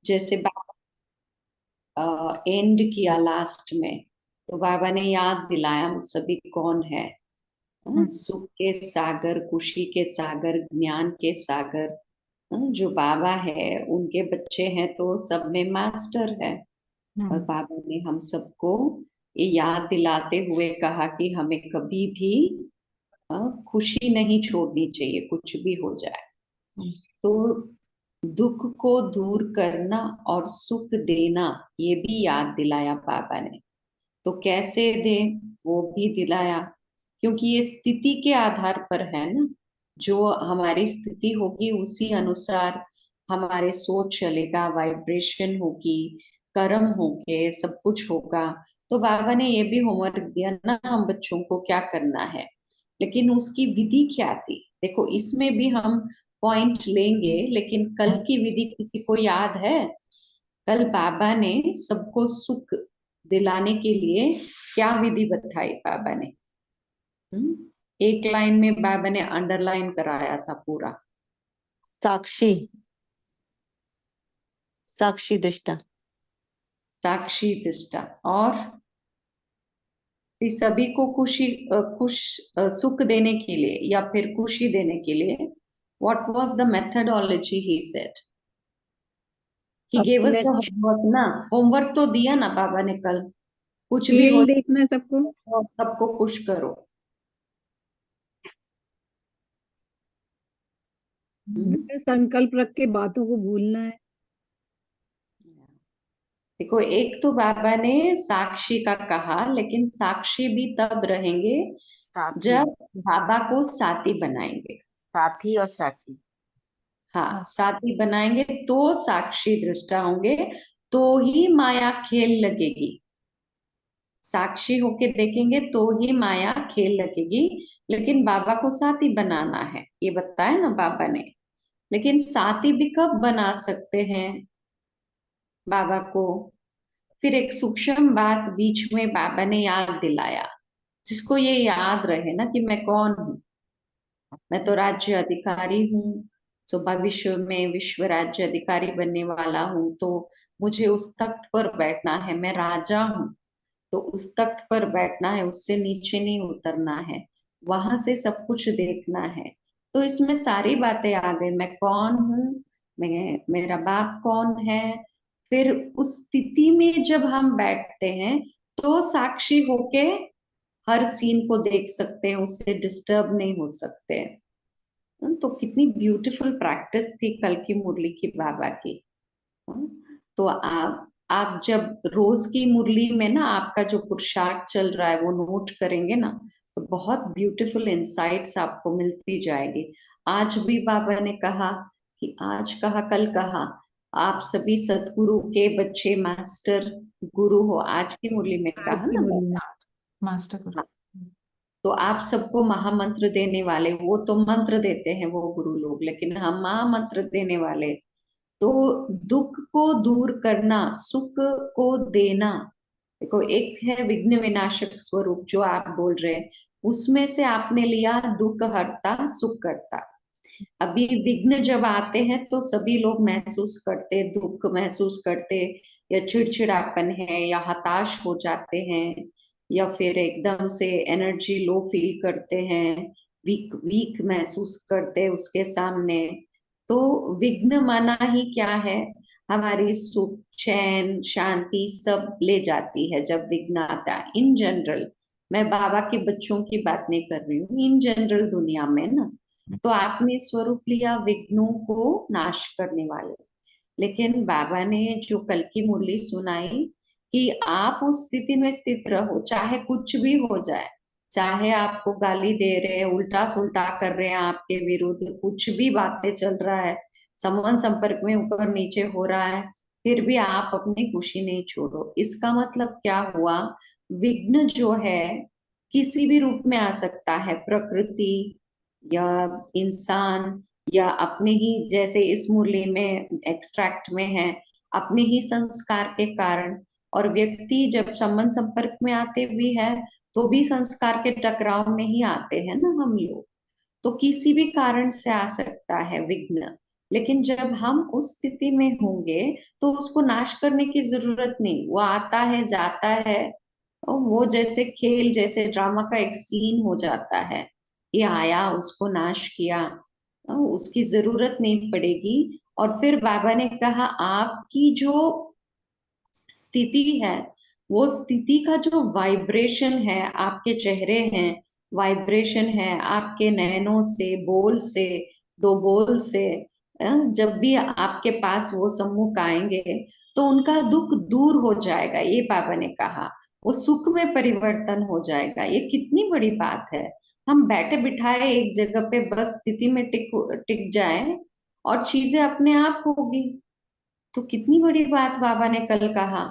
जैसे एंड किया लास्ट में, तो बाबा ने याद दिलाया हम सभी कौन है। हम्म। सुख के सागर, खुशी के सागर, ज्ञान के सागर। जो बाबा है उनके बच्चे हैं तो सब में मास्टर है। और हम्म। बाबा ने हम सबको ये याद दिलाते हुए कहा कि हमें कभी भी खुशी नहीं छोड़नी चाहिए, कुछ भी हो जाए। हम्म। तो दुख को दूर करना और सुख देना, ये भी याद दिलाया बाबा ने। तो कैसे दे, वो भी दिलाया। क्योंकि ये स्थिति के आधार पर है ना, जो हमारी स्थिति होगी उसी अनुसार हमारे सोच चलेगा, वाइब्रेशन होगी, कर्म होंगे, सब कुछ होगा। तो बाबा ने ये भी होमवर्क दिया ना हम बच्चों को क्या करना है, लेकिन उसकी विधि क्या थी। देखो इसमें भी हम पॉइंट लेंगे, लेकिन कल की विधि किसी को याद है? कल बाबा ने सबको सुख दिलाने के लिए क्या विधि बताई बाबा ने? एक लाइन में बाबा ने अंडरलाइन कराया था पूरा। साक्षी, साक्षी दृष्टा। साक्षी दृष्टा। और इस सभी को सुख देने के लिए या फिर खुशी देने के लिए what was the methodology he said. He gave us अपने द होमवर्क ना, होमवर्क तो दिया ना बाबा ने कल। कुछ भी हो खेल देखना है सबको। जाए सबको खुश करो। हम्म। दृढ़ संकल्प रख के बातों को भूलना है। देखो एक तो बाबा ने साक्षी का कहा, लेकिन साक्षी भी तब रहेंगे साथी। जब बाबा को साथी बनाएंगे। साथी और साक्षी। हाँ, साथी बनाएंगे तो साक्षी दृष्टा होंगे, तो ही माया खेल लगेगी। साक्षी होके देखेंगे तो ही माया खेल लगेगी। लेकिन बाबा को साथी बनाना है, ये बताया ना बाबा ने। लेकिन साथी भी कब बना सकते हैं बाबा को? फिर एक सूक्ष्म बात बीच में बाबा ने याद दिलाया, जिसको ये याद रहे ना कि मैं कौन हूँ। मैं तो राज्य अधिकारी हूँ। सो भविष्य में विश्व राज्य अधिकारी बनने वाला हूँ, तो मुझे उस तख्त पर बैठना है, मैं राजा हूँ। तो उस तख्त पर बैठना है, उससे नीचे नहीं उतरना है, वहां से सब कुछ देखना है। तो इसमें सारी बातें आ गई, मैं कौन हूँ, मैं, मेरा बाप कौन है। फिर उस स्थिति में जब हम बैठते हैं तो साक्षी होके हर सीन को देख सकते हैं, उससे डिस्टर्ब नहीं हो सकते। तो कितनी ब्यूटीफुल प्रैक्टिस थी कल की मुरली की बाबा की। हाँ, तो आप जब रोज की मुरली में ना आपका जो पुरुषार्थ चल रहा है वो नोट करेंगे ना, तो बहुत ब्यूटीफुल इंसाइट्स आपको मिलती जाएगी। आज भी बाबा ने कहा कि आज कहा कल कहा, आप सभी सतगुरु के बच्चे मास्टर गुरु हो। आज की मुरली में आज कहा की ना मुरली में बाबा। मास्टर गुरु। हाँ, तो आप सबको महामंत्र देने वाले, वो तो मंत्र देते हैं वो गुरु लोग, लेकिन हम महामंत्र देने वाले। तो दुख को दूर करना, सुख को देना। देखो एक है विघ्न विनाशक स्वरूप जो आप बोल रहे हैं, उसमें से आपने लिया दुख हरता सुख करता। अभी विघ्न जब आते हैं तो सभी लोग महसूस करते, दुख महसूस करते, या चिड़चिड़ापन है, या हताश हो जाते हैं, या फिर एकदम से एनर्जी लो फील करते हैं, वीक वीक महसूस करते उसके सामने। तो विघ्न माना ही क्या है, हमारी सुख चैन शांति सब ले जाती है जब विघ्न आता है इन जनरल। मैं बाबा के बच्चों की बात नहीं कर रही हूँ, इन जनरल दुनिया में ना। तो आपने स्वरूप लिया विघ्नों को नाश करने वाले। लेकिन बाबा ने जो कल की मुरली सुनाई कि आप उस स्थिति में स्थित रहो, चाहे कुछ भी हो जाए, चाहे आपको गाली दे रहे हैं, उल्टा सुल्टा कर रहे हैं आपके विरुद्ध, कुछ भी बातें चल रहा है, संबंध संपर्क में ऊपर नीचे हो रहा है, फिर भी आप अपनी खुशी नहीं छोड़ो। इसका मतलब क्या हुआ? विघ्न जो है किसी भी रूप में आ सकता है, प्रकृति या इंसान, या अपने ही, जैसे इस मुरली में एक्सट्रैक्ट में है, अपने ही संस्कार के कारण। और व्यक्ति जब संबंध संपर्क में आते भी है तो भी संस्कार के टकराव में ही आते हैं ना हम लोग। तो किसी भी कारण से आ सकता है विघ्न। लेकिन जब हम उस स्थिति में होंगे तो उसको नाश करने की जरूरत नहीं, वो आता है जाता है, और वो जैसे खेल, जैसे ड्रामा का एक सीन हो जाता है। ये आया, उसको नाश किया, उसकी जरूरत नहीं पड़ेगी। और फिर बाबा ने कहा आपकी जो स्थिति है, वो स्थिति का जो वाइब्रेशन है, आपके चेहरे हैं, वाइब्रेशन है आपके नैनों से, बोल से, दो बोल से, जब भी आपके पास वो सम्मुख आएंगे तो उनका दुख दूर हो जाएगा, ये बाबा ने कहा। वो सुख में परिवर्तन हो जाएगा। ये कितनी बड़ी बात है। हम बैठे बिठाए एक जगह पे बस स्थिति में टिक टिक जाए और चीजें अपने आप होगी। तो कितनी बड़ी बात बाबा ने कल कहा।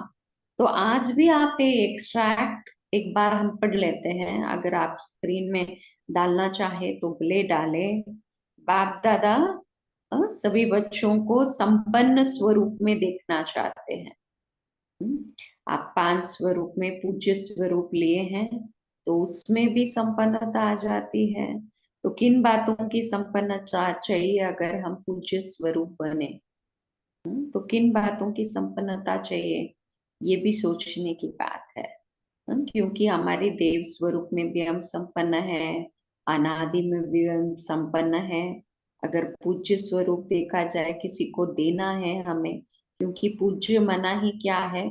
तो आज भी आप ये एक्सट्रैक्ट एक बार हम पढ़ लेते हैं, अगर आप स्क्रीन में डालना चाहे तो भले डाले। बाप दादा सभी बच्चों को संपन्न स्वरूप में देखना चाहते हैं। हम्म, आप 5 स्वरूप में पूज्य स्वरूप लिए हैं, तो उसमें भी संपन्नता आ जाती है। तो किन बातों की संपन्नता चाहिए अगर हम पूज्य स्वरूप बने? तो किन बातों की संपन्नता चाहिए, ये भी सोचने की बात है। क्योंकि हमारी देव स्वरूप में भी हम संपन्न है, अनादि में भी हम संपन्न है। अगर पूज्य स्वरूप देखा जाए, किसी को देना है हमें, क्योंकि पूज्य मना ही क्या है,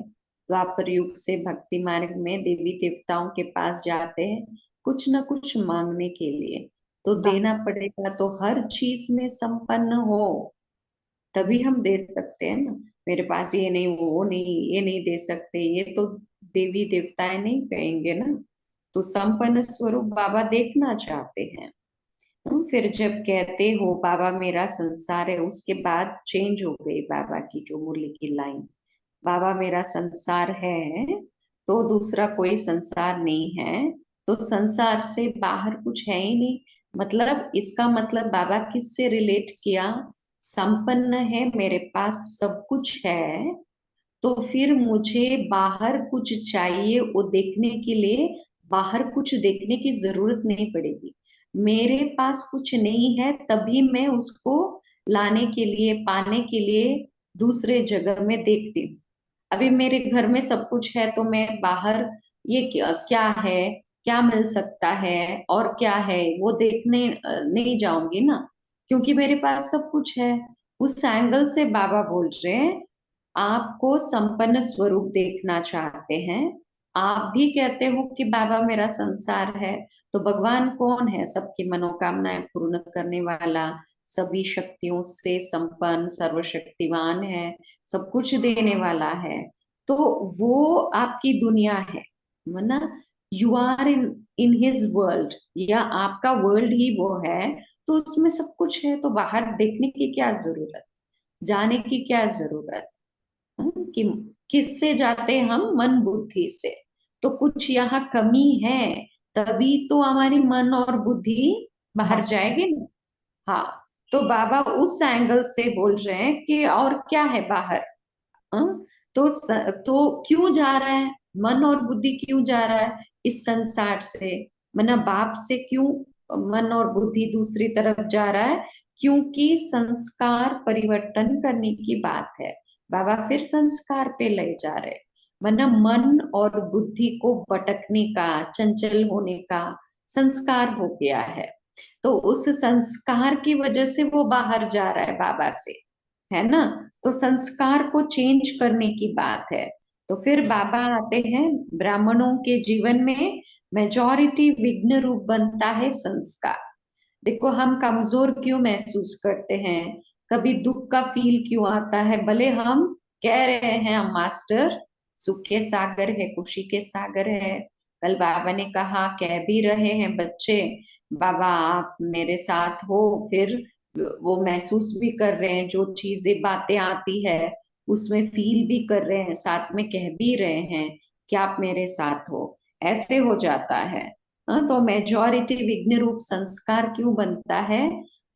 द्वापर युग से भक्ति मार्ग में देवी देवताओं के पास जाते हैं कुछ न कुछ मांगने के लिए, तो देना पड़ेगा। तो हर चीज में संपन्न हो तभी हम दे सकते हैं ना। मेरे पास ये नहीं, वो नहीं, ये नहीं दे सकते, ये तो देवी देवताएं नहीं कहेंगे ना। तो संपन्न स्वरूप बाबा देखना चाहते हैं। फिर जब कहते हो बाबा मेरा संसार है, उसके बाद चेंज हो गई बाबा की जो बोली की लाइन, बाबा मेरा संसार है, तो दूसरा कोई संसार नहीं है। तो संसार से बाहर कुछ है ही नहीं। मतलब इसका मतलब बाबा किससे रिलेट किया? संपन्न है, मेरे पास सब कुछ है, तो फिर मुझे बाहर कुछ चाहिए वो देखने के लिए, बाहर कुछ देखने की जरूरत नहीं पड़ेगी। मेरे पास कुछ नहीं है तभी मैं उसको लाने के लिए, पाने के लिए दूसरे जगह में देखती हूँ। अभी मेरे घर में सब कुछ है तो मैं बाहर ये क्या क्या है, क्या मिल सकता है और क्या है वो देखने नहीं जाऊंगी ना, क्योंकि मेरे पास सब कुछ है। उस एंगल से बाबा बोल रहे हैं आपको संपन्न स्वरूप देखना चाहते हैं। आप भी कहते हो कि बाबा मेरा संसार है, तो भगवान कौन है? सबकी मनोकामनाएं पूर्ण करने वाला, सभी शक्तियों से संपन्न, सर्वशक्तिवान है, सब कुछ देने वाला है। तो वो आपकी दुनिया है, वरना you are in in his world, या आपका वर्ल्ड ही वो है। तो उसमें सब कुछ है, तो बाहर देखने की क्या जरूरत, जाने की क्या जरूरत? कि किससे जाते हैं हम? मन बुद्धि से। तो कुछ यहाँ कमी है, तभी तो हमारी मन और बुद्धि बाहर जाएगी ना। हाँ, तो बाबा उस एंगल से बोल रहे हैं कि और क्या है बाहर। हाँ? तो क्यों जा रहा है मन और बुद्धि, क्यों जा रहा है इस संसार से? मना बाप से क्यों मन और बुद्धि दूसरी तरफ जा रहा है? क्योंकि संस्कार परिवर्तन करने की बात है। बाबा फिर संस्कार पे ले जा रहे, वरना मन और बुद्धि को भटकने का, चंचल होने का संस्कार हो गया है। तो उस संस्कार की वजह से वो बाहर जा रहा है बाबा से, है ना। तो संस्कार को चेंज करने की बात है। तो फिर बाबा आते हैं, ब्राह्मणों के जीवन में मेजॉरिटी विघ्न रूप बनता है संस्कार। देखो हम कमजोर क्यों महसूस करते हैं, कभी दुख का फील क्यों आता है, भले हम कह रहे हैं हम मास्टर सुख के सागर है, खुशी के सागर है। कल बाबा ने कहा, कह भी रहे हैं बच्चे बाबा आप मेरे साथ हो, फिर वो महसूस भी कर रहे हैं, जो चीजें बातें आती है उसमें फील भी कर रहे हैं, साथ में कह भी रहे हैं कि आप मेरे साथ हो। ऐसे हो जाता है। हाँ, तो मेजॉरिटी विघ्न रूप संस्कार क्यों बनता है?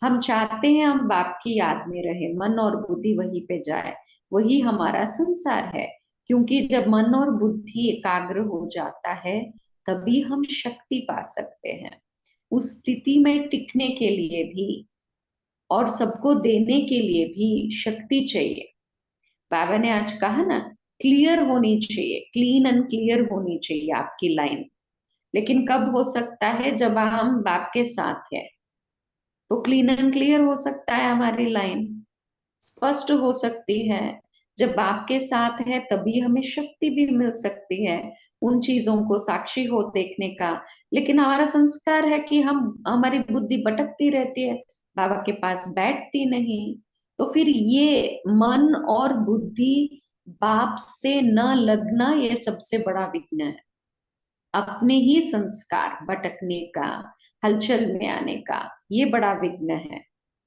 हम चाहते हैं हम बाप की याद में रहे, मन और बुद्धि वहीं पे जाए, वही हमारा संसार है। क्योंकि जब मन और बुद्धि एकाग्र हो जाता है तभी हम शक्ति पा सकते हैं। उस स्थिति में टिकने के लिए भी और सबको देने के लिए भी शक्ति चाहिए। बाबा ने आज कहा ना, क्लियर होनी चाहिए, क्लीन एंड क्लियर होनी चाहिए आपकी लाइन। लेकिन कब हो सकता है? जब हम बाप के साथ है, तो क्लीन एंड क्लियर हो सकता है, हमारी लाइन स्पष्ट हो सकती है। जब बाप के साथ है तभी हमें शक्ति भी मिल सकती है उन चीजों को साक्षी हो देखने का। लेकिन हमारा संस्कार है कि हमारी बुद्धि भटकती रहती है, बाबा के पास बैठती नहीं। तो फिर ये मन और बुद्धि बाप से न लगना, ये सबसे बड़ा विघ्न है। अपने ही संस्कार भटकने का, हलचल में आने का, ये बड़ा विघ्न है।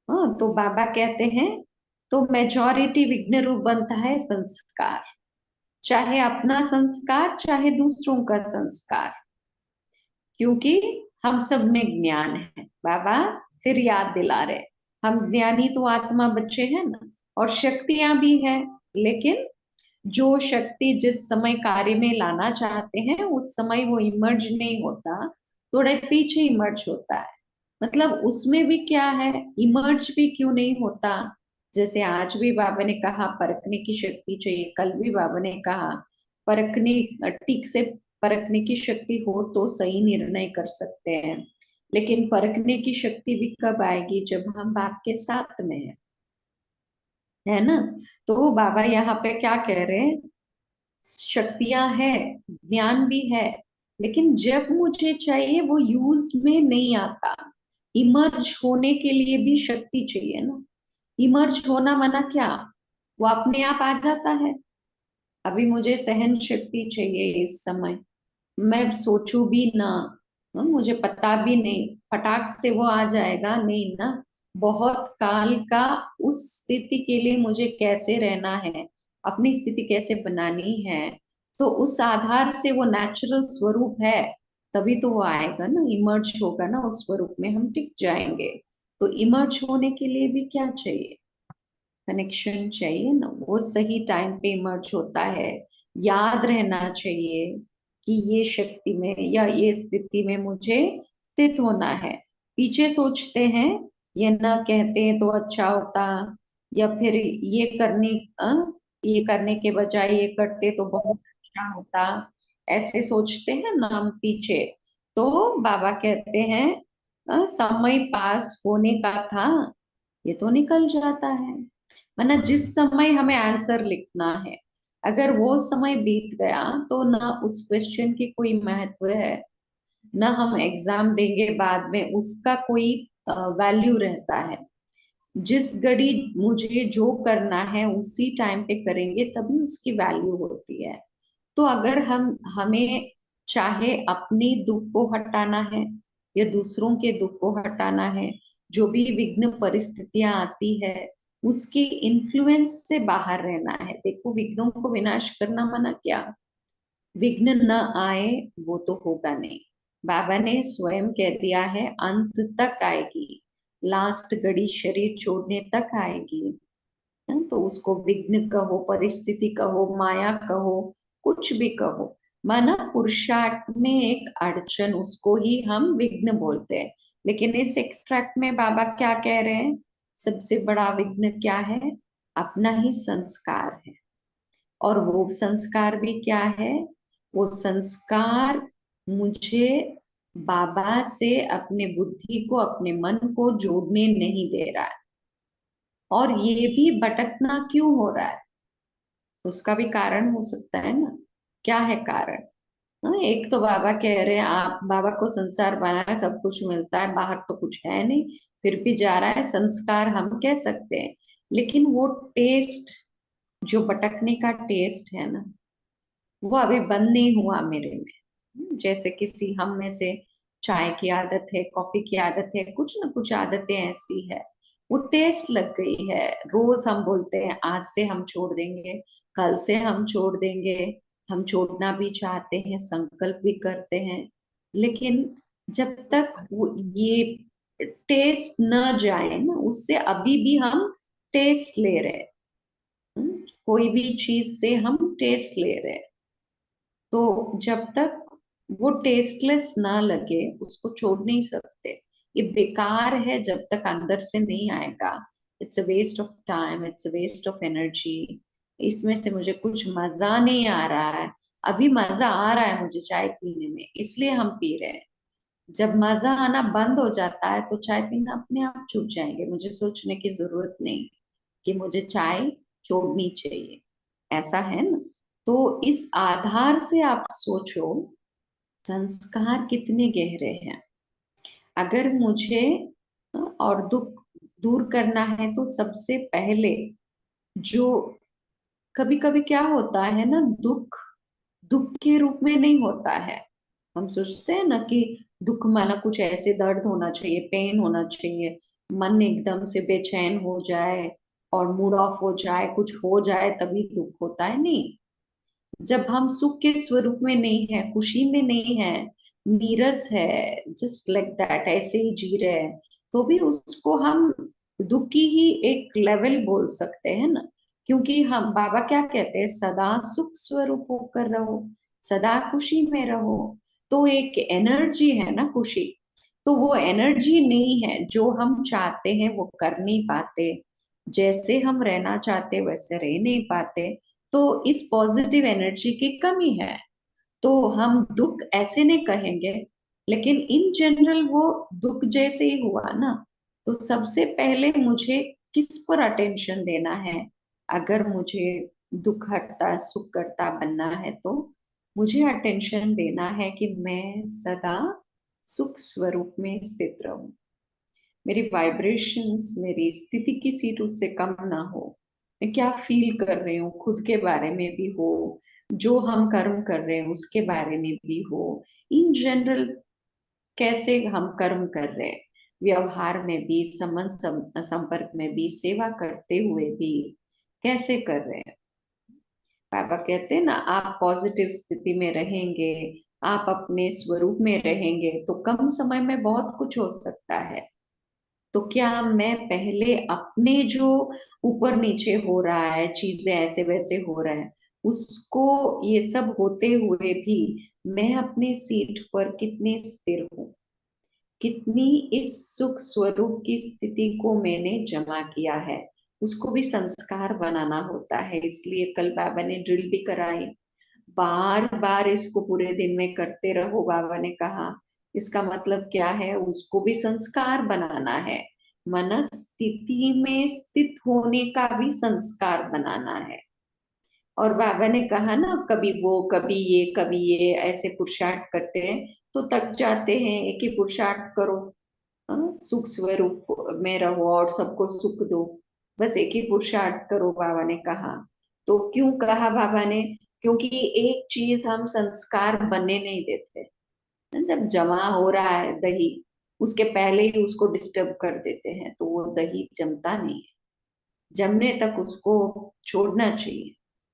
हाँ, तो बाबा कहते हैं, तो मेजॉरिटी विघ्न रूप बनता है संस्कार, चाहे अपना संस्कार चाहे दूसरों का संस्कार। क्योंकि हम सब में ज्ञान है, बाबा फिर याद दिला रहे, हम ज्ञानी तो आत्मा बच्चे हैं ना, और शक्तियां भी है। लेकिन जो शक्ति जिस समय कार्य में लाना चाहते हैं उस समय वो इमर्ज नहीं होता, थोड़े पीछे इमर्ज होता है। मतलब उसमें भी क्या है, इमर्ज भी क्यों नहीं होता? जैसे आज भी बाबा ने कहा परखने की शक्ति चाहिए, कल भी बाबा ने कहा परखने, ठीक से परखने की शक्ति हो तो सही निर्णय कर सकते हैं। लेकिन परखने की शक्ति भी कब आएगी? जब हम बाप के साथ में है ना। तो बाबा यहाँ पे क्या कह रहे हैं, शक्तियां है, ज्ञान भी है, लेकिन जब मुझे चाहिए वो यूज में नहीं आता। इमर्ज होने के लिए भी शक्ति चाहिए ना। इमर्ज होना माना क्या? वो अपने आप आ जाता है। अभी मुझे सहन शक्ति चाहिए इस समय, मैं सोचूं भी ना, मुझे पता भी नहीं, फटाक से वो आ जाएगा नहीं ना। बहुत काल का उस स्थिति के लिए मुझे कैसे रहना है, अपनी स्थिति कैसे बनानी है, तो उस आधार से वो नेचुरल स्वरूप है, तभी तो वो आएगा ना, इमर्ज होगा ना उस स्वरूप में, हम टिक जाएंगे। तो इमर्ज होने के लिए भी क्या चाहिए? कनेक्शन चाहिए ना, वो सही टाइम पे इमर्ज होता है। याद रहना चाहिए कि ये शक्ति में या ये स्थिति में मुझे स्थित होना है। पीछे सोचते हैं, ये ना कहते तो अच्छा होता, या फिर ये करने के बजाय ये करते तो बहुत अच्छा होता, ऐसे सोचते हैं ना हम पीछे। तो बाबा कहते हैं, समय पास होने का था, ये तो निकल जाता है। वरना जिस समय हमें आंसर लिखना है, अगर वो समय बीत गया तो ना उस क्वेश्चन की कोई महत्व है, ना हम एग्जाम देंगे बाद में उसका कोई वैल्यू रहता है। जिस घड़ी मुझे जो करना है उसी टाइम पे करेंगे तभी उसकी वैल्यू होती है। तो अगर हमें चाहे अपने दुख को हटाना है या दूसरों के दुख को हटाना है, जो भी विघ्न परिस्थितियां आती है उसकी इन्फ्लुएंस से बाहर रहना है। देखो, विघ्नों को विनाश करना माना क्या? विघ्न न आए वो तो होगा नहीं। बाबा ने स्वयं कह दिया है, अंत तक आएगी, लास्ट घड़ी शरीर छोड़ने तक आएगी। तो उसको विघ्न कहो, परिस्थिति कहो, माया कहो, कुछ भी कहो, माना पुरुषार्थ में एक अड़चन, उसको ही हम विघ्न बोलते हैं। लेकिन इस एक्सट्रैक्ट में बाबा क्या कह रहे हैं? सबसे बड़ा विघ्न क्या है? अपना ही संस्कार है। और वो संस्कार भी क्या है? वो संस्कार मुझे बाबा से अपने बुद्धि को, अपने मन को जोड़ने नहीं दे रहा है। और ये भी भटकना क्यों हो रहा है? उसका भी कारण हो सकता है ना। क्या है कारण? हाँ, एक तो बाबा कह रहे हैं, आप बाबा को संसार बना है, सब कुछ मिलता है, बाहर तो कुछ है नहीं, फिर भी जा रहा है। संस्कार हम कह सकते हैं, लेकिन वो टेस्ट, जो भटकने का टेस्ट है ना, वो अभी बंद नहीं हुआ मेरे में। जैसे किसी हम में से चाय की आदत है, कॉफी की आदत है, कुछ ना कुछ आदतें ऐसी है, वो टेस्ट लग गई है। रोज हम बोलते हैं आज से हम छोड़ देंगे, कल से हम छोड़ देंगे, हम छोड़ना भी चाहते हैं, संकल्प भी करते हैं। लेकिन जब तक ये टेस्ट न जाए ना, उससे अभी भी हम टेस्ट ले रहे हैं। कोई भी चीज से हम टेस्ट ले रहे हैं, तो जब तक वो टेस्टलेस ना लगे उसको छोड़ नहीं सकते। ये बेकार है जब तक अंदर से नहीं आएगा। It's a waste of time, it's a waste of energy. इसमें से मुझे कुछ मजा नहीं आ रहा है। अभी मजा आ रहा है मुझे चाय पीने में, इसलिए हम पी रहे हैं। जब मजा आना बंद हो जाता है तो चाय पीना अपने आप छूट जाएंगे। मुझे सोचने की जरूरत नहीं कि मुझे चाय छोड़नी चाहिए, ऐसा है ना। तो इस आधार से आप सोचो संस्कार कितने गहरे हैं। अगर मुझे और दुख दूर करना है तो सबसे पहले जो, कभी कभी क्या होता है ना, दुख दुख के रूप में नहीं होता है। हम सोचते हैं ना कि दुख माना कुछ ऐसे दर्द होना चाहिए, पेन होना चाहिए, मन एकदम से बेचैन हो जाए और मूड ऑफ हो जाए, कुछ हो जाए तभी दुख होता है। नहीं, जब हम सुख के स्वरूप में नहीं है, खुशी में नहीं है, नीरस है, जस्ट लाइक दैट ऐसे ही जी रहे हैं, तो भी उसको हम दुख की ही एक लेवल बोल सकते हैं ना। क्योंकि हम बाबा क्या कहते हैं, सदा सुख स्वरूप होकर रहो, सदा खुशी में रहो। तो एक एनर्जी है ना खुशी, तो वो एनर्जी नहीं है जो हम चाहते हैं वो कर नहीं पाते, जैसे हम रहना चाहते वैसे रह नहीं पाते। तो इस पॉजिटिव एनर्जी की कमी है। तो हम दुख ऐसे नहीं कहेंगे, लेकिन इन जनरल वो दुख जैसे ही हुआ ना, तो सबसे पहले मुझे किस पर अटेंशन देना है। अगर मुझे दुख हटता सुख करता बनना है तो मुझे अटेंशन देना है कि मैं सदा सुख स्वरूप में स्थित रहूं, मेरी वाइब्रेशंस, मेरी स्थिति किसी उससे कम ना हो। मैं क्या फील कर रही हूँ खुद के बारे में भी हो, जो हम कर्म कर रहे हैं उसके बारे में भी हो, इन जनरल कैसे हम कर्म कर रहे हैं, व्यवहार में भी, संबंध संपर्क में भी, सेवा करते हुए भी कैसे कर रहे हैं। बाबा कहते हैं ना, आप पॉजिटिव स्थिति में रहेंगे, आप अपने स्वरूप में रहेंगे तो कम समय में बहुत कुछ हो सकता है। तो क्या मैं पहले अपने जो ऊपर नीचे हो रहा है, चीजें ऐसे वैसे हो रहा है, उसको, ये सब होते हुए भी मैं अपने सीट पर कितने स्थिर हूँ, कितनी इस सुख स्वरूप की स्थिति को मैंने जमा किया है, उसको भी संस्कार बनाना होता है। इसलिए कल बाबा ने ड्रिल भी कराई, बार बार इसको पूरे दिन में करते रहो। बाबा ने कहा इसका मतलब क्या है, उसको भी संस्कार बनाना है, मन स्थिति में स्थित होने का भी संस्कार बनाना है। और बाबा ने कहा ना, कभी वो कभी ये कभी ये ऐसे पुरुषार्थ करते हैं तो थक जाते हैं। एक ही पुरुषार्थ करो, सुख स्वरूप में रहो और सबको सुख दो, बस एक ही पुरुषार्थ करो, बाबा ने कहा। तो क्यों कहा बाबा ने, क्योंकि एक चीज हम संस्कार बनने नहीं देते। जब जमा हो रहा है दही, उसके पहले ही उसको डिस्टर्ब कर देते हैं तो वो दही जमता नहीं है। जमने तक उसको छोड़ना चाहिए।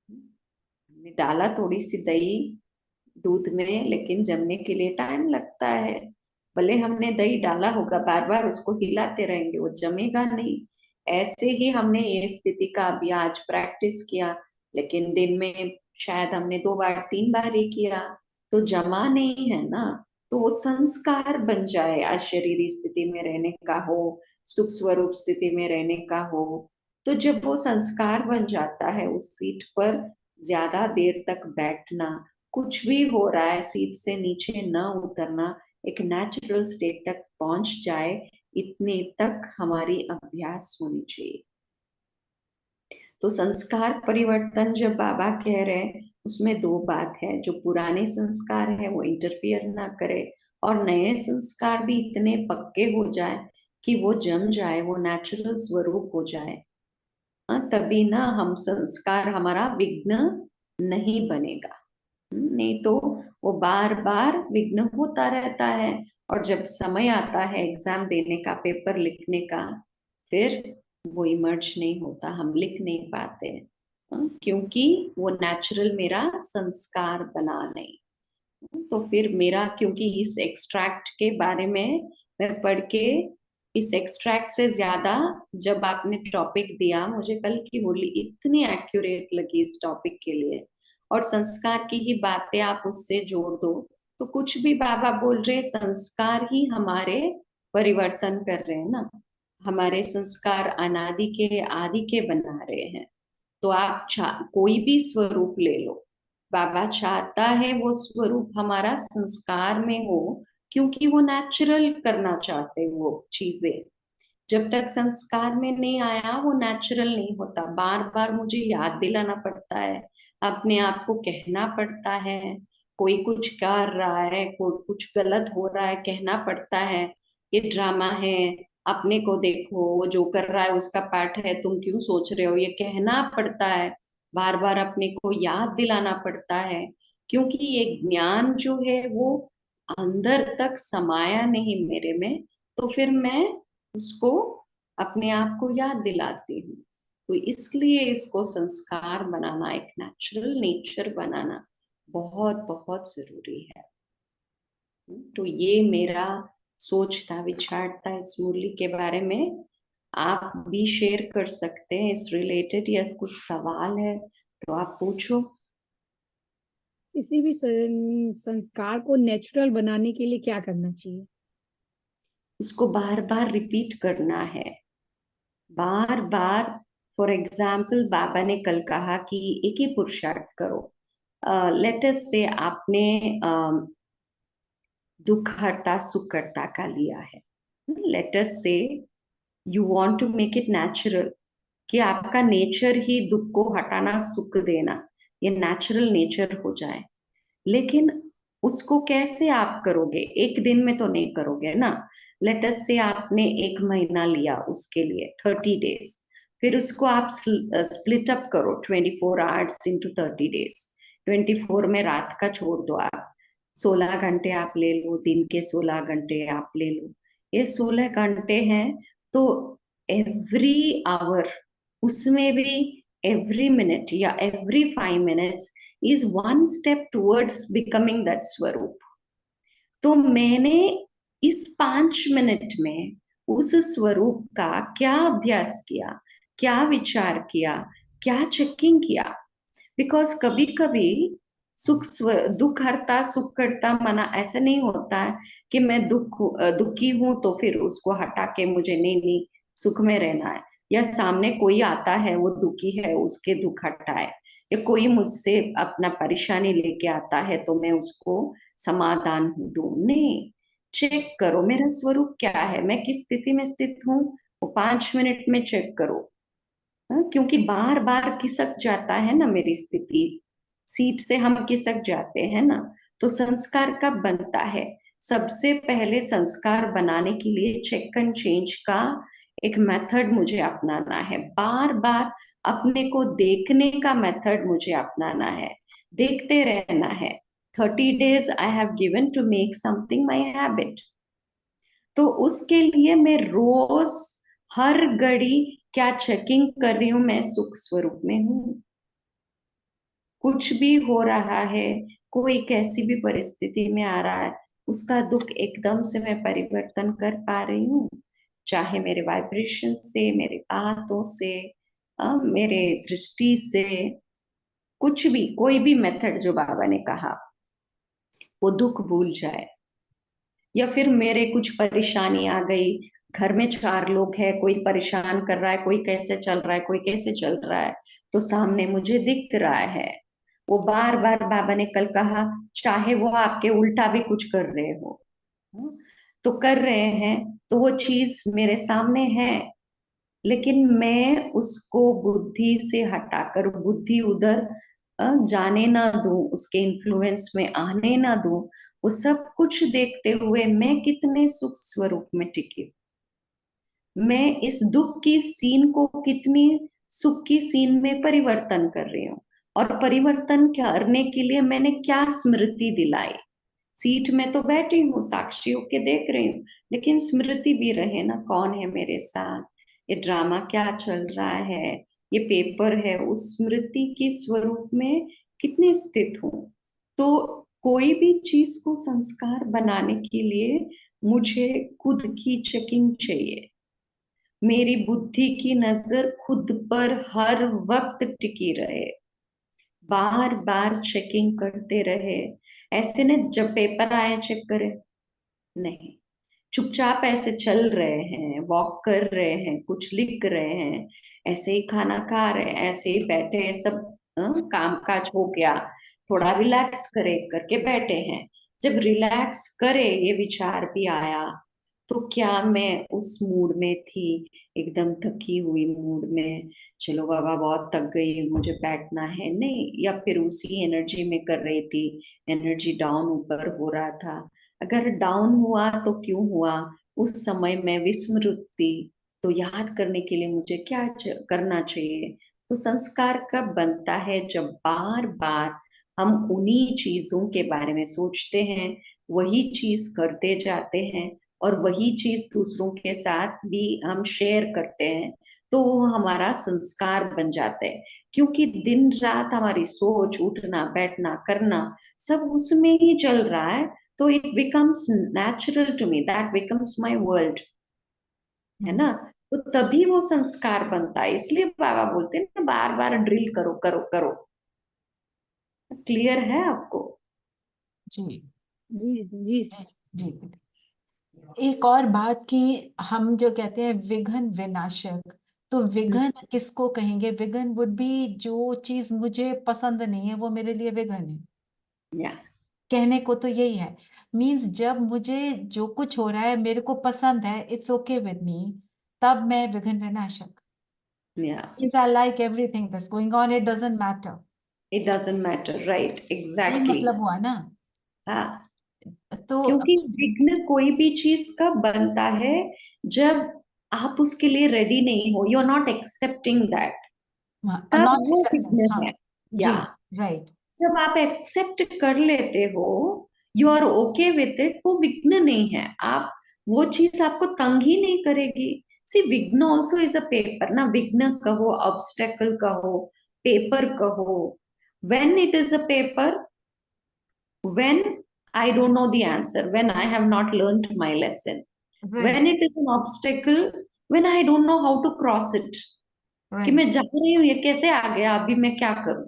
हमने डाला थोड़ी सी दही दूध में, लेकिन जमने के लिए टाइम लगता है। भले हमने दही डाला होगा, बार बार उसको हिलाते रहेंगे, वो जमेगा नहीं। ऐसे ही हमने ये स्थिति का अभी आज प्रैक्टिस किया, लेकिन दिन में शायद हमने 2 बार 3 बार ही किया, तो जमा नहीं है ना। तो वो संस्कार बन जाए, अशरीरी स्थिति में रहने का हो, सुख स्वरूप स्थिति में रहने का हो। तो जब वो संस्कार बन जाता है, उस सीट पर ज्यादा देर तक बैठना, कुछ भी हो रहा है सीट से नीचे न उतरना, एक नेचुरल स्टेट तक पहुंच जाए, इतने तक हमारी अभ्यास होनी चाहिए। तो संस्कार परिवर्तन जब बाबा कह रहे हैं, उसमें 2 बात है, जो पुराने संस्कार है वो इंटरफियर ना करे, और नए संस्कार भी इतने पक्के हो जाए कि वो जम जाए, वो नेचुरल स्वरूप हो जाए। तभी ना हम संस्कार, हमारा विघ्न नहीं बनेगा। नहीं तो वो बार बार विघ्न होता रहता है, और जब समय आता है एग्जाम देने का, पेपर लिखने का, फिर वो इमर्ज नहीं होता, हम लिख नहीं पाते। क्योंकि वो नेचुरल मेरा संस्कार बना नहीं। तो फिर मेरा, क्योंकि इस एक्सट्रैक्ट के बारे में मैं पढ़ के, इस एक्सट्रैक्ट से ज्यादा जब आपने टॉपिक दिया, मुझे कल की बोली इतनी एक्यूरेट लगी इस टॉपिक के लिए, और संस्कार की ही बातें आप उससे जोड़ दो, तो कुछ भी बाबा बोल रहे, संस्कार ही हमारे परिवर्तन कर रहे हैं ना, हमारे संस्कार अनादि के आदि के बना रहे हैं। तो आप कोई भी स्वरूप ले लो, बाबा चाहता है वो स्वरूप हमारा संस्कार में हो, क्योंकि वो नेचुरल करना चाहते हैं वो चीजें। जब तक संस्कार में नहीं आया वो नेचुरल नहीं होता। बार बार मुझे याद दिलाना पड़ता है, अपने आप को कहना पड़ता है, कोई कुछ कर रहा है, कोई कुछ गलत हो रहा है, कहना पड़ता है ये ड्रामा है, अपने को देखो, वो जो कर रहा है उसका पार्ट है, तुम क्यों सोच रहे हो, ये कहना पड़ता है, बार बार अपने को याद दिलाना पड़ता है। क्योंकि ये ज्ञान जो है वो अंदर तक समाया नहीं मेरे में, तो फिर मैं उसको अपने आप को याद दिलाती हूँ। तो इसलिए इसको संस्कार बनाना, एक नेचुरल नेचर बनाना बहुत बहुत जरूरी है। तो ये मेरा सोच था, विचार था इस मुरली के बारे में। आप भी शेयर कर सकते हैं इस रिलेटेड, या कुछ सवाल है तो आप पूछो। किसी भी संस्कार को नेचुरल बनाने के लिए क्या करना चाहिए? उसको बार बार रिपीट करना है, बार बार। फॉर एग्जाम्पल बाबा ने कल कहा कि एक ही पुरुषार्थ करो। लेट अस से आपने दुख हरता सुख करता का लिया है। Let us say you want to make it natural, कि आपका नेचर ही दुख को हटाना सुख देना, ये नेचुरल नेचर हो जाए। लेकिन उसको कैसे आप करोगे? एक दिन में तो नहीं करोगे ना। लेट अस से आपने 1 महीना लिया उसके लिए 30 डेज, फिर उसको आप स्प्लिट अप करो 24 आवर्स इंटू 30 डेज। 24 में रात का छोड़ दो आप, 16 घंटे आप ले लो, दिन के 16 घंटे आप ले लो, ये 16 घंटे हैं। तो एवरी आवर, उसमें भी एवरी मिनट या every 5 minutes is one step towards becoming that स्वरूप। तो मैंने इस 5 मिनट में उस स्वरूप का क्या अभ्यास किया, क्या विचार किया, क्या चेकिंग किया। बिकॉज कभी कभी दुख हरता सुख करता मना, ऐसा नहीं होता है कि मैं दुखी हूं तो फिर उसको हटा के मुझे नहीं सुख में रहना है, या सामने कोई आता है वो दुखी है उसके दुख हटाए, या कोई मुझसे अपना परेशानी लेके आता है तो मैं उसको समाधान ढूंढ। नहीं, चेक करो मेरा स्वरूप क्या है, मैं किस स्थिति में स्थित हूँ, वो 5 मिनट में चेक करो। क्योंकि बार बार खिसक जाता है ना मेरी स्थिति, सीट से हम खिसक जाते हैं ना। तो संस्कार कब बनता है? सबसे पहले संस्कार बनाने के लिए चेक एंड चेंज का एक मेथड मुझे अपनाना है, बार बार अपने को देखने का मेथड मुझे अपनाना है, देखते रहना है। 30 days I have given to make something my habit. तो उसके लिए मैं रोज हर घड़ी क्या चेकिंग कर रही हूँ, मैं सुख स्वरूप में हूँ। कुछ भी हो रहा है, कोई कैसी भी परिस्थिति में आ रहा है, उसका दुख एकदम से मैं परिवर्तन कर पा रही हूँ, चाहे मेरे वाइब्रेशन से, मेरे बातों से, मेरे दृष्टि से, कुछ भी, कोई भी मेथड जो बाबा ने कहा, वो दुख भूल जाए। या फिर मेरे कुछ परेशानी आ गई, घर में 4 लोग हैं, कोई परेशान कर रहा है, कोई कैसे चल रहा है, कोई कैसे चल रहा है, तो सामने मुझे दिख रहा है। वो बार बार बाबा ने कल कहा, चाहे वो आपके उल्टा भी कुछ कर रहे हो, तो कर रहे हैं, तो वो चीज मेरे सामने है, लेकिन मैं उसको बुद्धि से हटाकर, बुद्धि उधर जाने ना दूं, उसके इन्फ्लुएंस में आने ना दूं। वो सब कुछ देखते हुए मैं कितने सुख स्वरूप में टिकी, मैं इस दुख की सीन को कितनी सुख की सीन में परिवर्तन कर रही हूँ। और परिवर्तन करने के लिए मैंने क्या स्मृति दिलाई। सीट में तो बैठी हूँ, साक्षी होके देख रही हूँ, लेकिन स्मृति भी रहे ना, कौन है मेरे साथ, ये ड्रामा क्या चल रहा है, ये पेपर है, उस स्मृति के स्वरूप में कितने स्थित हूँ। तो कोई भी चीज को संस्कार बनाने के लिए मुझे खुद की चेकिंग चाहिए, मेरी बुद्धि की नजर खुद पर हर वक्त टिकी रहे, बार बार चेकिंग करते रहे। ऐसे न जब पेपर आए चेक करे, नहीं, चुपचाप ऐसे चल रहे हैं, वॉक कर रहे हैं, कुछ लिख रहे हैं, ऐसे ही खाना खा रहे हैं, ऐसे ही बैठे हैं, सब काम काज हो गया, थोड़ा रिलैक्स करे करके बैठे हैं। जब रिलैक्स करे ये विचार भी आया, तो क्या मैं उस मूड में थी, एकदम थकी हुई मूड में, चलो बाबा बहुत थक गई मुझे बैठना है, नहीं, या फिर उसी एनर्जी में कर रही थी, एनर्जी डाउन ऊपर हो रहा था। अगर डाउन हुआ तो क्यों हुआ, उस समय मैं विस्मृत थी, तो याद करने के लिए मुझे क्या करना चाहिए। तो संस्कार कब बनता है, जब बार बार हम उन्हीं चीजों के बारे में सोचते हैं, वही चीज करते जाते हैं, और वही चीज दूसरों के साथ भी हम शेयर करते हैं, तो वो हमारा संस्कार बन जाता है। क्योंकि दिन रात हमारी सोच, उठना बैठना करना सब उसमें ही चल रहा है, तो it becomes natural to me, that becomes my world, है ना। तो तभी वो संस्कार बनता है। इसलिए बाबा बोलते हैं ना, बार बार ड्रिल करो करो करो। क्लियर है आपको? जी जी जी। जी जी। एक और बात कि हम जो कहते हैं विघ्न विनाशक, तो विघ्न किसको कहेंगे? विघ्न वुड बी जो चीज मुझे पसंद नहीं है वो मेरे लिए विघ्न है। या कहने को तो यही है, मीन्स जब मुझे जो कुछ हो रहा है मेरे को पसंद है, इट्स ओके विद मी, तब मैं विघ्न विनाशक। या means I like everything that's going on, it doesn't matter. It doesn't matter, right, यही एग्जैक्टली। मतलब हुआ ना। हाँ, तो क्योंकि विघ्न कोई भी चीज कब बनता है, जब आप उसके लिए रेडी नहीं हो, you are not accepting that, तब नॉन वो एक्सेप्टेंस, विघ्न हाँ है। जी, या राइट। जब आप एक्सेप्ट कर लेते हो, you are okay with it, वो विघ्न नहीं है। आप वो चीज आपको तंग ही नहीं करेगी। सी विघ्न ऑल्सो इज अ पेपर ना, विघ्न कहो, ऑब्स्टेकल कहो, पेपर कहो। when it is a paper, when I don't know the answer, when I have not learned my lesson, right when it is an obstacle, when I don't know how to cross it, कि right मैं जा रही हूँ, ये कैसे आ गया, अभी मैं क्या करूं।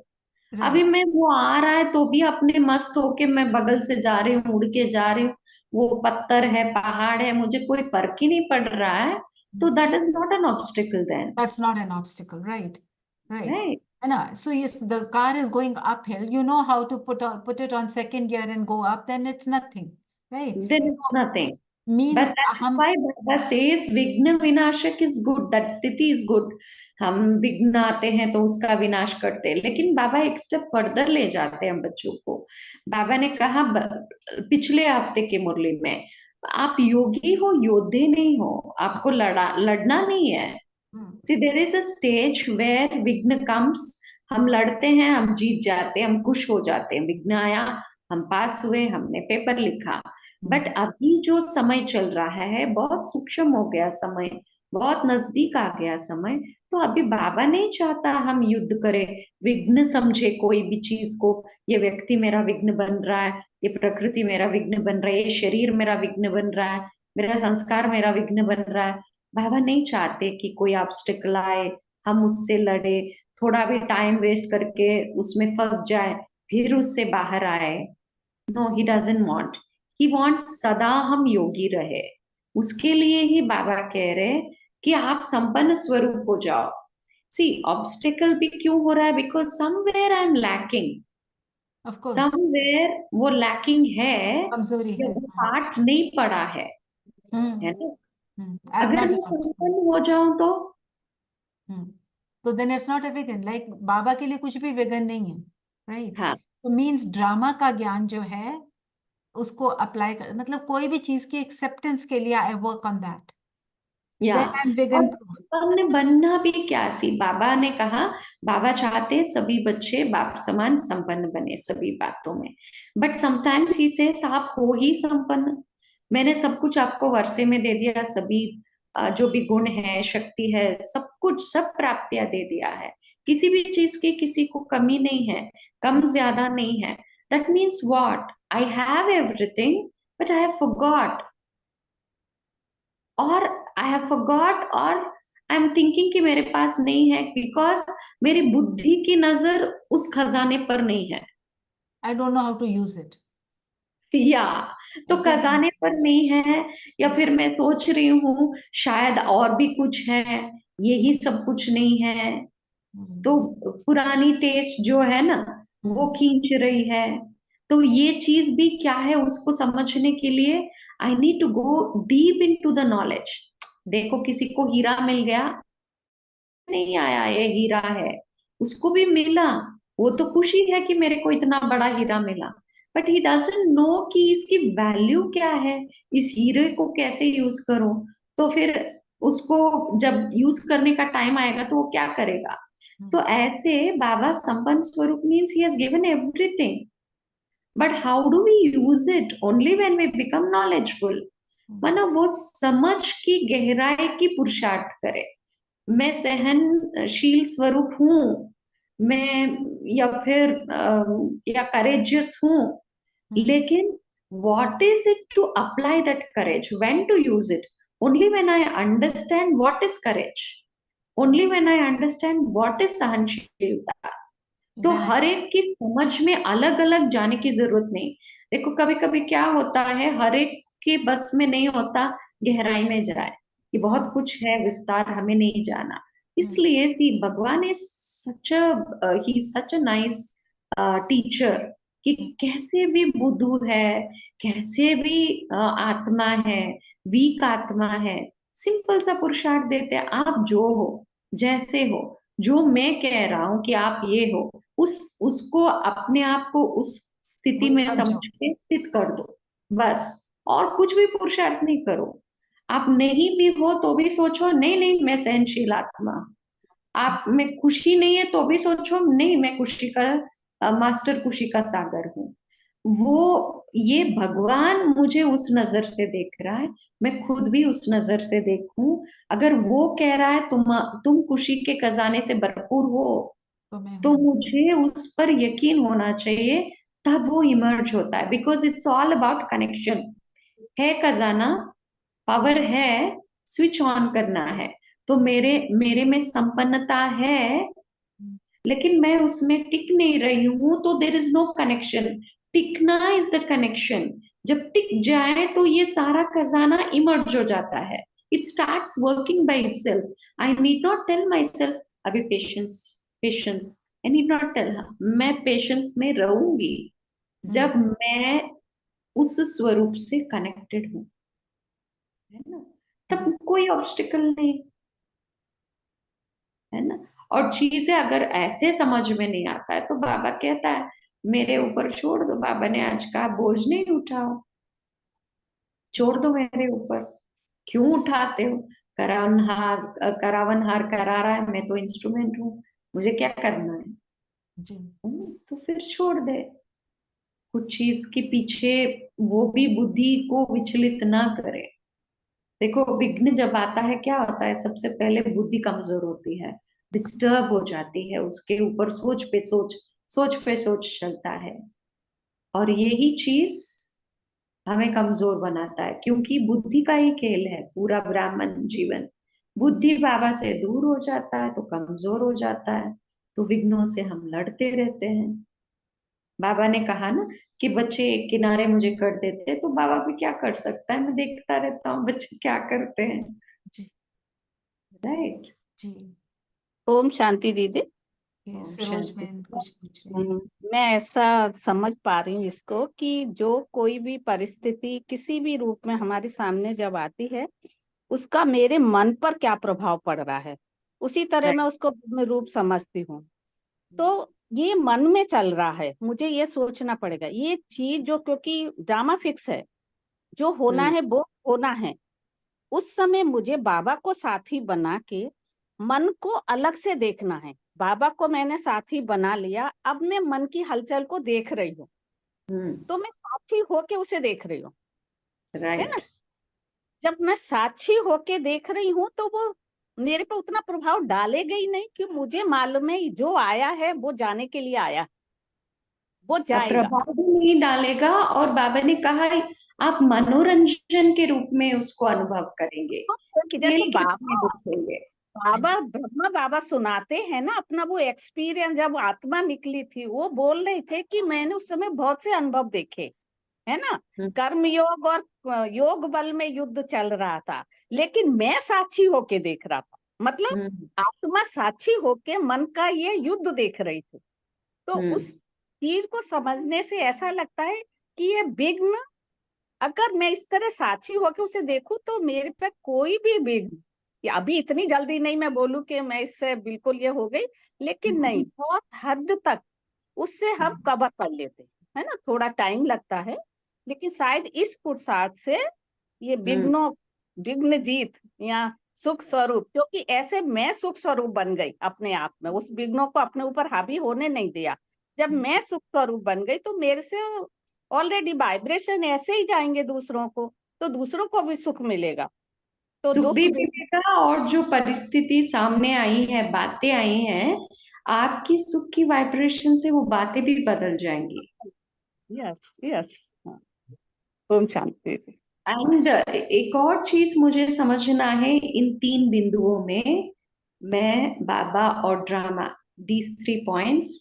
अभी राइट। मैं, वो आ रहा है तो भी अपने मस्त होके मैं बगल से जा रही हूँ, उड़ के जा रही हूँ, वो पत्थर है, पहाड़ है, मुझे कोई फर्क ही नहीं पड़ रहा है, तो that is not an obstacle then, That's not an obstacle, right? Right. Right. And so yes, the car is going uphill. You know how to put it on second gear and go up. Then it's nothing, right? Then it's nothing. But Means that is why Baba says विघ्न विनाशक is good, that स्थिति is good. हम विघ्न आते हैं तो उसका विनाश करते हैं, लेकिन बाबा एक स्टेप फर्दर ले जाते हैं हम बच्चों को। बाबा ने कहा पिछले हफ्ते की मुरली में, आप योगी हो, योद्धे नहीं हो, आपको लड़ना नहीं है। See, there is a stage where विघ्न comes, हम लड़ते हैं, हम जीत जाते हैं, हम खुश हो जाते हैं, विघ्न आया, हम पास हुए, हमने पेपर लिखा। बट अभी जो समय चल रहा है बहुत सूक्ष्म हो गया समय, बहुत नजदीक आ गया समय, तो अभी बाबा नहीं चाहता हम युद्ध करें, विघ्न समझे कोई भी चीज को, ये व्यक्ति मेरा विघ्न बन रहा है, ये प्रकृति मेरा विघ्न बन रहा है, ये शरीर मेरा विघ्न बन रहा है, मेरा संस्कार मेरा विघ्न बन रहा है। बाबा नहीं चाहते कि कोई ऑब्स्टिकल आए, हम उससे लड़े, थोड़ा भी टाइम वेस्ट करके उसमें फंस जाए, फिर उससे बाहर आए। No, he doesn't want. He wants सदा हम योगी रहे। उसके लिए ही बाबा कह रहे कि आप संपन्न स्वरूप हो जाओ। सी, ऑब्स्टिकल भी क्यों हो रहा है, because somewhere I am lacking, of course, somewhere वो लैकिंग है, कमजोरी या है। वो पाठ नहीं पड़ा है ना। I have अगर not मैं learned. संपन्न हो जाऊं तो, तो then it's not a vegan. Like बाबा के लिए कुछ भी vegan नहीं है, right? हाँ, तो means ड्रामा का ज्ञान जो है उसको अप्लाई कर, मतलब कोई भी चीज की एक्सेप्टेंस के लिए आई वर्क ऑन दैट, या देन आई एम और वेगन प्रूफ। संपन्न बनना भी क्या, सी बाबा ने कहा, बाबा चाहते सभी बच्चे बाप समान संपन्न बने सभी बातों में, बट समटाइम्स ही से आप हो ही संपन्न, मैंने सब कुछ आपको वर्षे में दे दिया, सभी जो भी गुण है, शक्ति है, सब कुछ, सब प्राप्तियां दे दिया है, किसी भी चीज की किसी को कमी नहीं है, कम ज्यादा नहीं है। That means what, I have everything but I have forgot, और आई हैव फॉरगॉट, और आई एम थिंकिंग कि मेरे पास नहीं है, बिकॉज मेरी बुद्धि की नजर उस खजाने पर नहीं है। I don't know how to use it. या तो बिल्कुल। खजाने पर नहीं है, या फिर मैं सोच रही हूँ शायद और भी कुछ है, यही सब कुछ नहीं है, तो पुरानी टेस्ट जो है ना वो खींच रही है। तो ये चीज भी क्या है उसको समझने के लिए I need to go deep into the knowledge. देखो किसी को हीरा मिल गया, नहीं आया ये हीरा है, उसको भी मिला, वो तो खुशी है कि मेरे को इतना बड़ा हीरा मिला, बट ही डजंट नो कि इसकी वैल्यू क्या है, इस हीरे को कैसे यूज करूं। तो फिर उसको जब यूज करने का टाइम आएगा तो वो क्या करेगा। तो ऐसे बाबा संपन्न स्वरूप means he has given everything, but how do we use it only when we become knowledgeful. माना वो समझ की गहराई की पुरुषार्थ करे, मैं सहनशील स्वरूप हूँ, मैं या फिर या करेजियस हूँ, लेकिन what is it to apply that courage, when to use it, only when I understand what is courage, only when I understand what is सहनशीलता। तो हर एक की समझ में अलग अलग जाने की जरूरत नहीं। देखो कभी कभी क्या होता है, हर एक के बस में नहीं होता गहराई में जाए, ये बहुत कुछ है विस्तार हमें नहीं जाना। इसलिए सी भगवान is such he such a nice teacher, कि कैसे भी बुद्धू है, कैसे भी आत्मा है, वीक आत्मा है, सिंपल सा पुरुषार्थ देते हैं, आप जो हो जैसे हो, जो मैं कह रहा हूं कि आप ये हो, उसको अपने आप को उस स्थिति में समझ के स्थित कर दो, बस। और कुछ भी पुरुषार्थ नहीं करो। आप नहीं भी हो तो भी सोचो नहीं नहीं मैं सहनशील आत्मा, आप में खुशी नहीं है तो भी सोचो नहीं मैं खुशी का मास्टर, खुशी का सागर हूँ। वो ये भगवान मुझे उस नजर से देख रहा है, मैं खुद भी उस नजर से देखूं। अगर वो कह रहा है तुम खुशी के खजाने से भरपूर हो, तो मुझे उस पर यकीन होना चाहिए, तब वो इमर्ज होता है। Because it's all about connection. है खजाना, पावर है, स्विच ऑन करना है। तो मेरे मेरे में संपन्नता है, लेकिन मैं उसमें टिक नहीं रही हूं, तो देर इज नो कनेक्शन। टिकना इज द कनेक्शन। जब टिक जाए तो ये सारा खजाना इमर्ज हो जाता है, it starts working by itself. I need not tell myself अभी patience, patience, I need not tell, मैं पेशेंस में रहूंगी जब मैं उस स्वरूप से कनेक्टेड हूं, है ना, तब कोई ऑब्स्टिकल नहीं, है ना। और चीजें अगर ऐसे समझ में नहीं आता है तो बाबा कहता है मेरे ऊपर छोड़ दो, बाबा ने आज कहा बोझ नहीं उठाओ, छोड़ दो मेरे ऊपर, क्यों उठाते हो, करावनहार करावनहार करा रहा है, मैं तो इंस्ट्रूमेंट हूँ, मुझे क्या करना है। तो फिर छोड़ दे, कुछ चीज के पीछे वो भी बुद्धि को विचलित ना करे। देखो विघ्न जब आता है क्या होता है, सबसे पहले बुद्धि कमजोर होती है, डिस्टर्ब हो जाती है, उसके ऊपर सोच पे सोच, सोच पे सोच चलता है, और यही चीज हमें कमजोर बनाता है, क्योंकि बुद्धि का ही खेल है पूरा ब्राह्मण जीवन। बुद्धि बाबा से दूर हो जाता है तो कमजोर हो जाता है, तो विघ्नों से हम लड़ते रहते हैं। बाबा ने कहा ना कि बच्चे एक किनारे मुझे कर देते, तो बाबा भी क्या कर सकता है, मैं देखता रहता हूँ बच्चे क्या करते हैं, राइट। जी। ओम शांति दीदी। सरोज शांति। बहन कुछ पूछ रही है। मैं ऐसा समझ पा रही हूँ इसको कि जो कोई भी परिस्थिति किसी भी रूप में हमारे सामने जब आती है, उसका मेरे मन पर क्या प्रभाव पड़ रहा है, उसी तरह मैं उसको रूप समझती हूँ। तो ये मन में चल रहा है, मुझे ये सोचना पड़ेगा ये चीज जो, क्योंकि ड्रामा फिक्स है, जो होना है वो होना है। उस समय मुझे बाबा को साथी बना के मन को अलग से देखना है। बाबा को मैंने साथी बना लिया, अब मैं मन की हलचल को देख रही हूँ, तो मैं साथी होके उसे देख रही हूँ, है ना। जब मैं साक्षी होके देख रही हूँ तो वो मेरे पे उतना प्रभाव डालेगा ही नहीं, कि मुझे मालूम है जो आया है वो जाने के लिए आया, वो जाएगा। प्रभाव भी नहीं डालेगा, और बाबा ने कहा है, आप मनोरंजन के रूप में उसको अनुभव करेंगे, कि जैसे खेल के रूप में बाबा देखेंगे। बाबा ब्रह्मा बाबा सुनाते हैं ना अपना वो एक्सपीरियंस, जब आत्मा निकली थी वो बोल रहे थे कि मैंने उस समय बहुत से अनुभव देखे, है ना। हम्म, कर्म योग और योग बल में युद्ध चल रहा था, लेकिन मैं साक्षी होके देख रहा था। मतलब हम्म, आत्मा साक्षी होके मन का ये युद्ध देख रही थी। तो उस चीज को समझने से ऐसा लगता है कि ये विघ्न, अगर मैं इस तरह साक्षी होके उसे देखूं तो मेरे पे कोई भी विघ्न, या अभी इतनी जल्दी नहीं मैं बोलूं कि मैं इससे बिल्कुल ये हो गई, लेकिन नहीं, बहुत हद तक उससे हम कवर कर लेते हैं, है ना। थोड़ा टाइम लगता है, लेकिन शायद इस पुरुषार्थ से ये विघ्नों, विघ्न जीत या सुख स्वरूप, क्योंकि ऐसे मैं सुख स्वरूप बन गई अपने आप में, उस विघ्नों को अपने ऊपर हावी होने नहीं दिया। जब मैं सुख स्वरूप बन गई तो मेरे से ऑलरेडी वाइब्रेशन ऐसे ही जाएंगे दूसरों को, तो दूसरों को भी सुख मिलेगा। तो सुख दुख भी मिलेगा, और जो परिस्थिति सामने आई है, बातें आई हैं, आपकी सुख की वाइब्रेशन से वो बातें भी बदल जाएंगी। Yes yes, Om Shanti. And एक और चीज मुझे समझना है इन 3 बिंदुओं में, मैं, बाबा और ड्रामा, दीज 3 पॉइंट्स।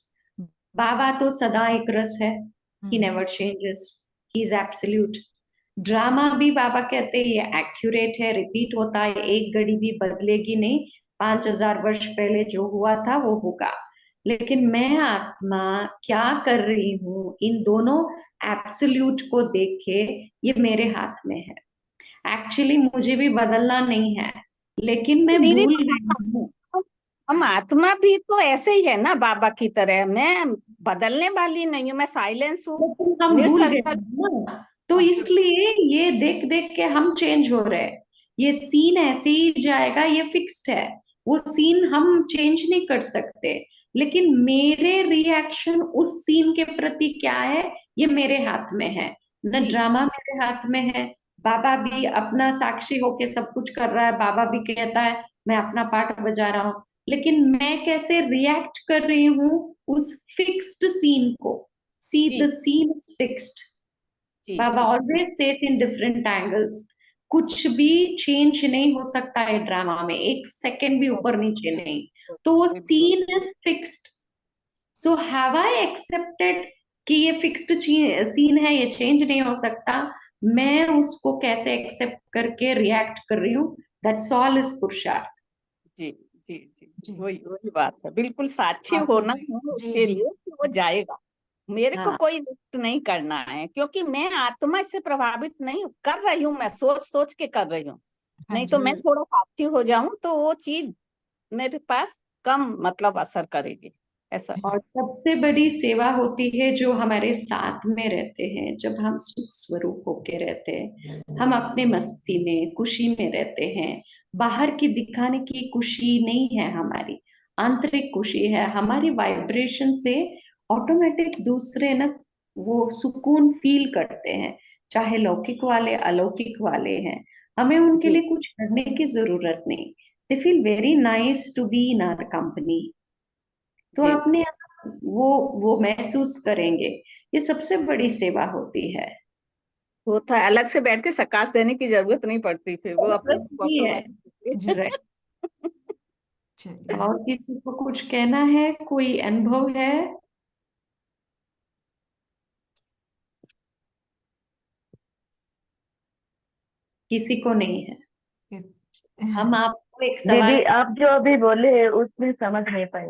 बाबा तो सदा एक रस है, he never changes, he is absolute. Drama भी बाबा कहते हैं ये एक्यूरेट है, रिपीट होता है, एक घड़ी भी बदलेगी नहीं, 5000 वर्ष पहले जो हुआ था वो होगा। लेकिन मैं आत्मा क्या कर रही हूँ, इन दोनों एब्सोल्यूट को देख के ये मेरे हाथ में है। एक्चुअली मुझे भी बदलना नहीं है, लेकिन मैं दीदी, भूल रही हूँ। हम आत्मा भी तो ऐसे ही है ना बाबा की तरह, मैं बदलने वाली नहीं हूँ, मैं साइलेंस हूँ, लेकिन हम भूल गए निसंकल्प। ना, तो इसलिए ये देख देख के हम चेंज हो रहे हैं। ये सीन ऐसे ही जाएगा, ये फिक्स्ड है, वो सीन हम चेंज नहीं कर सकते। लेकिन मेरे रिएक्शन उस सीन के प्रति क्या है, ये मेरे हाथ में है। न ड्रामा मेरे हाथ में है, बाबा भी अपना साक्षी होके सब कुछ कर रहा है, बाबा भी कहता है मैं अपना पार्ट बजा रहा हूँ, लेकिन मैं कैसे रिएक्ट कर रही हूँ उस फिक्स्ड सीन को। See, जी the scene is fixed. जी Baba ji always says in different angles. कुछ भी चेंज नहीं हो सकता है ड्रामा में, एक सेकंड भी ऊपर नीचे नहीं। तो वो बिल्कुल। Scene is fixed. So have I accepted कि ये फिक्स्ड सीन है, ये चेंज नहीं हो सकता। मैं उसको कैसे एक्सेप्ट करके रिएक्ट कर रही हूँ, दैट्स ऑल इज पुरुषार्थ। जी जी जी जी वही वही बात है, बिल्कुल साक्षी आपको होना है जी उसके जी लिए कि वो जाएगा। मेरे को हाँ कोई नष्ट नहीं करना है, क्योंकि मैं आत्मा से प्रभावित नहीं कर रही हूँ, मैं सोच सोच के कर रही हूँ। हाँ नहीं तो जी मैं थोड़ा साक्षी हो जाऊं तो वो चीज मेरे पास कम मतलब असर करेगी, ऐसा। जी और सबसे बड़ी सेवा होती है जो हमारे साथ में रहते हैं, जब हम सुख स्वरूप होके रहते हैं, हम अपने मस्ती में खुशी में रहते हैं। बाहर की दिखाने की खुशी नहीं है हमारी, आंतरिक खुशी है। हमारी वाइब्रेशन से ऑटोमेटिक दूसरे ना वो सुकून फील करते हैं, चाहे लौकिक वाले अलौकिक वाले हैं। हमें उनके जी लिए कुछ करने की जरूरत नहीं, they feel very nice to be in our company. तो जी अपने आप वो महसूस करेंगे। ये सबसे बड़ी सेवा होती है। होता है, अलग से बैठ के सकाश देने की जरूरत नहीं पड़ती, फिर वो अपने जरूरत नहीं है। जी राइट। चलिए और किसी को कुछ कहना है, कोई अनुभव है? किसी को नहीं है? हम आपको एक सवाल, दीदी आप जो अभी बोले उसमें समझ नहीं पाए,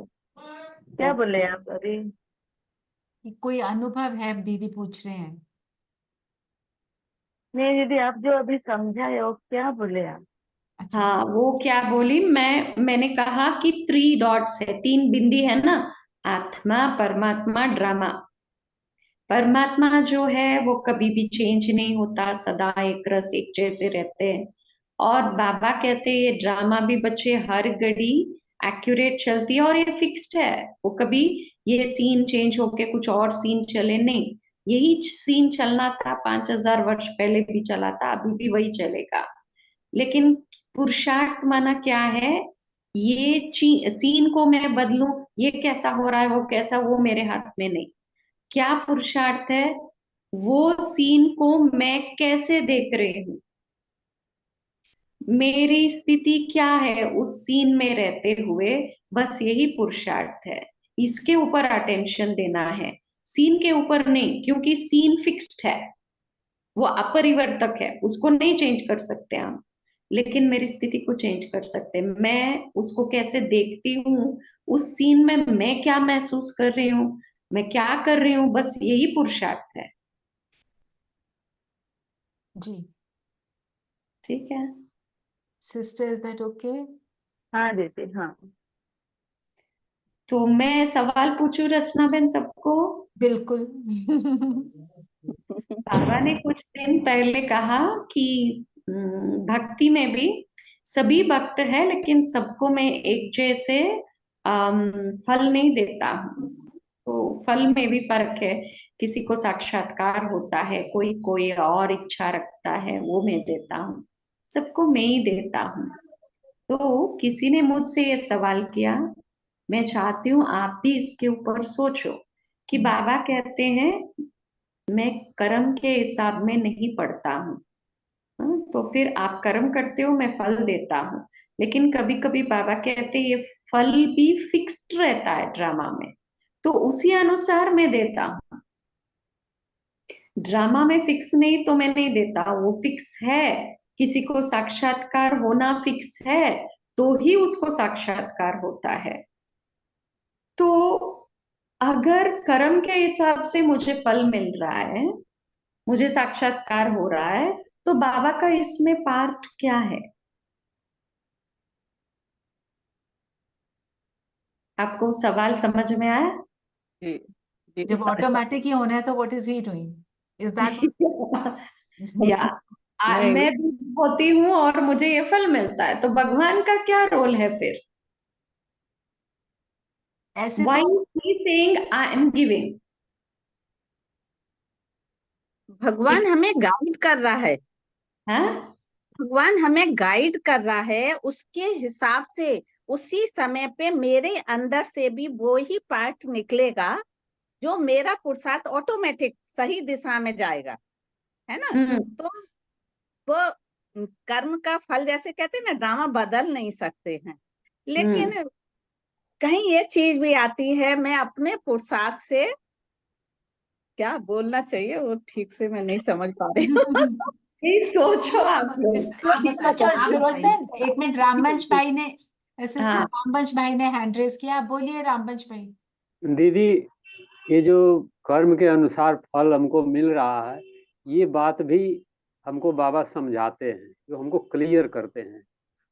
क्या बोले आप अभी? कोई अनुभव है, दीदी पूछ रहे हैं। नहीं दीदी आप जो अभी समझाए वो क्या बोले आप? अच्छा हाँ वो क्या बोली, मैंने कहा कि 3 डॉट्स है, 3 बिंदी है ना, आत्मा, परमात्मा, ड्रामा। परमात्मा जो है वो कभी भी चेंज नहीं होता, सदा एक रस एक जैसे रहते हैं। और बाबा कहते हैं ये ड्रामा भी बच्चे हर घड़ी एक्यूरेट चलती है, और ये फिक्स्ड है, वो कभी ये सीन चेंज होके कुछ और सीन चले नहीं। यही सीन चलना था, 5000 वर्ष पहले भी चला था, अभी भी वही चलेगा। लेकिन पुरुषार्थ माना क्या है, ये सीन को मैं बदलूं, ये कैसा हो रहा है वो कैसा, वो मेरे हाथ में नहीं। क्या पुरुषार्थ है, वो सीन को मैं कैसे देख रही हूँ, मेरी स्थिति क्या है उस सीन में रहते हुए, बस यही पुरुषार्थ है। इसके ऊपर अटेंशन देना है, सीन के ऊपर नहीं, क्योंकि सीन फिक्स्ड है। वो अपरिवर्तक है, उसको नहीं चेंज कर सकते हम, लेकिन मेरी स्थिति को चेंज कर सकते हैं। मैं उसको कैसे देखती हूँ, उस सीन में मैं क्या महसूस कर रही हूँ, मैं क्या कर रही हूँ, बस यही पुरुषार्थ है। जी ठीक है। Sister, is that okay? हाँ दीदी, हाँ। तो मैं सवाल पूछूं रचना बेन सबको? बिल्कुल। बाबा ने कुछ दिन पहले कहा कि भक्ति में भी सभी भक्त है, लेकिन सबको मैं एक जैसे फल नहीं देता हूँ। तो फल में भी फर्क है, किसी को साक्षात्कार होता है, कोई कोई और इच्छा रखता है, वो मैं देता हूँ, सबको मैं ही देता हूँ। तो किसी ने मुझसे ये सवाल किया, मैं चाहती हूँ आप भी इसके ऊपर सोचो कि बाबा कहते हैं मैं कर्म के हिसाब में नहीं पढ़ता हूँ। तो फिर आप कर्म करते हो, मैं फल देता हूँ, लेकिन कभी कभी बाबा कहते हैं ये फल भी फिक्स्ड रहता है ड्रामा में, तो उसी अनुसार मैं देता हूँ। ड्रामा में फिक्स नहीं तो मैं नहीं देता, वो फिक्स है। किसी को साक्षात्कार होना फिक्स है, तो ही उसको साक्षात्कार होता है। तो अगर कर्म के हिसाब से मुझे फल मिल रहा है, मुझे साक्षात्कार हो रहा है, तो बाबा का इसमें पार्ट क्या है? आपको सवाल समझ में आया? जी जी। जब ऑटोमेटिक ही होना है तो what is he doing? Is that या नहीं, मैं भी होती हूँ और मुझे ये फल मिलता है, तो भगवान का क्या रोल है फिर? ऐसे Why तो is he saying I am giving? भगवान हमें गाइड कर रहा है, हाँ? भगवान हमें गाइड कर रहा है, उसके हिसाब से उसी समय पे मेरे अंदर से भी वो ही पार्ट निकलेगा जो मेरा पुरुषार्थ ऑटोमेटिक सही दिशा में जाएगा, है ना। हम्म तो वो कर्म का फल जैसे कहते हैं ना, ड्रामा बदल नहीं सकते हैं, लेकिन हम्म कहीं ये चीज भी आती है, मैं अपने पुरुषार्थ से क्या बोलना चाहिए वो ठीक से मैं नहीं समझ पा रही हूँ। ये सोचो आप लोग। अच्छा सरोज बहन, एक मिनट, रामवंश भाई ने, सिस्टर हाँ, रामवंश भाई ने हैंड रेज किया, आप बोलिए रामवंश भाई। दीदी, ये जो कर्म के अनुसार फल हमको मिल रहा है, ये बात भी हमको बाबा समझाते हैं, जो हमको क्लियर करते हैं।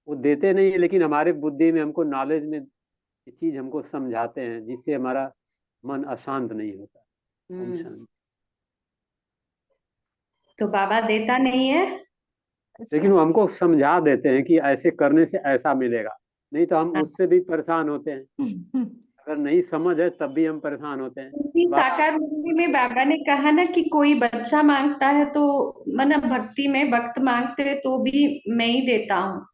वो देते नहीं है, लेकिन हमारे बुद्धि में, हमको नॉलेज में ये चीज हमको समझाते हैं, जिससे हमारा मन अशांत नहीं होता। ओम शांति। तो बाबा देता नहीं है? लेकिन वो हमको समझा देते हैं कि ऐसे करने से ऐसा मिलेगा, नहीं तो हम हाँ। उससे भी परेशान होते हैं। अगर नहीं समझ है तब भी हम परेशान होते हैं। क्योंकि साकार मुक्ति में बाबा ने कहा ना कि कोई बच्चा मांगता है तो मतलब भक्ति में भक्त मांगते हैं तो भी मैं ही देता हूँ।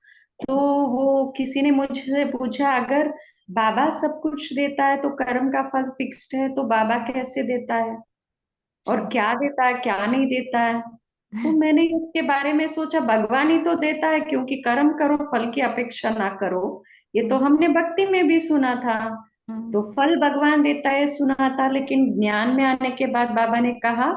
तो वो किसी ने मुझसे पूछा, अगर बाबा सब कुछ देता है तो कर्म का फल फिक्स्ड है, तो बाबा कैसे देता है और क्या देता है क्या नहीं देता है? तो मैंने इसके बारे में सोचा, भगवान ही तो देता है, क्योंकि कर्म करो फल की अपेक्षा ना करो, ये तो हमने भक्ति में भी सुना था। तो फल भगवान देता है सुना था, लेकिन ज्ञान में आने के बाद बाबा ने कहा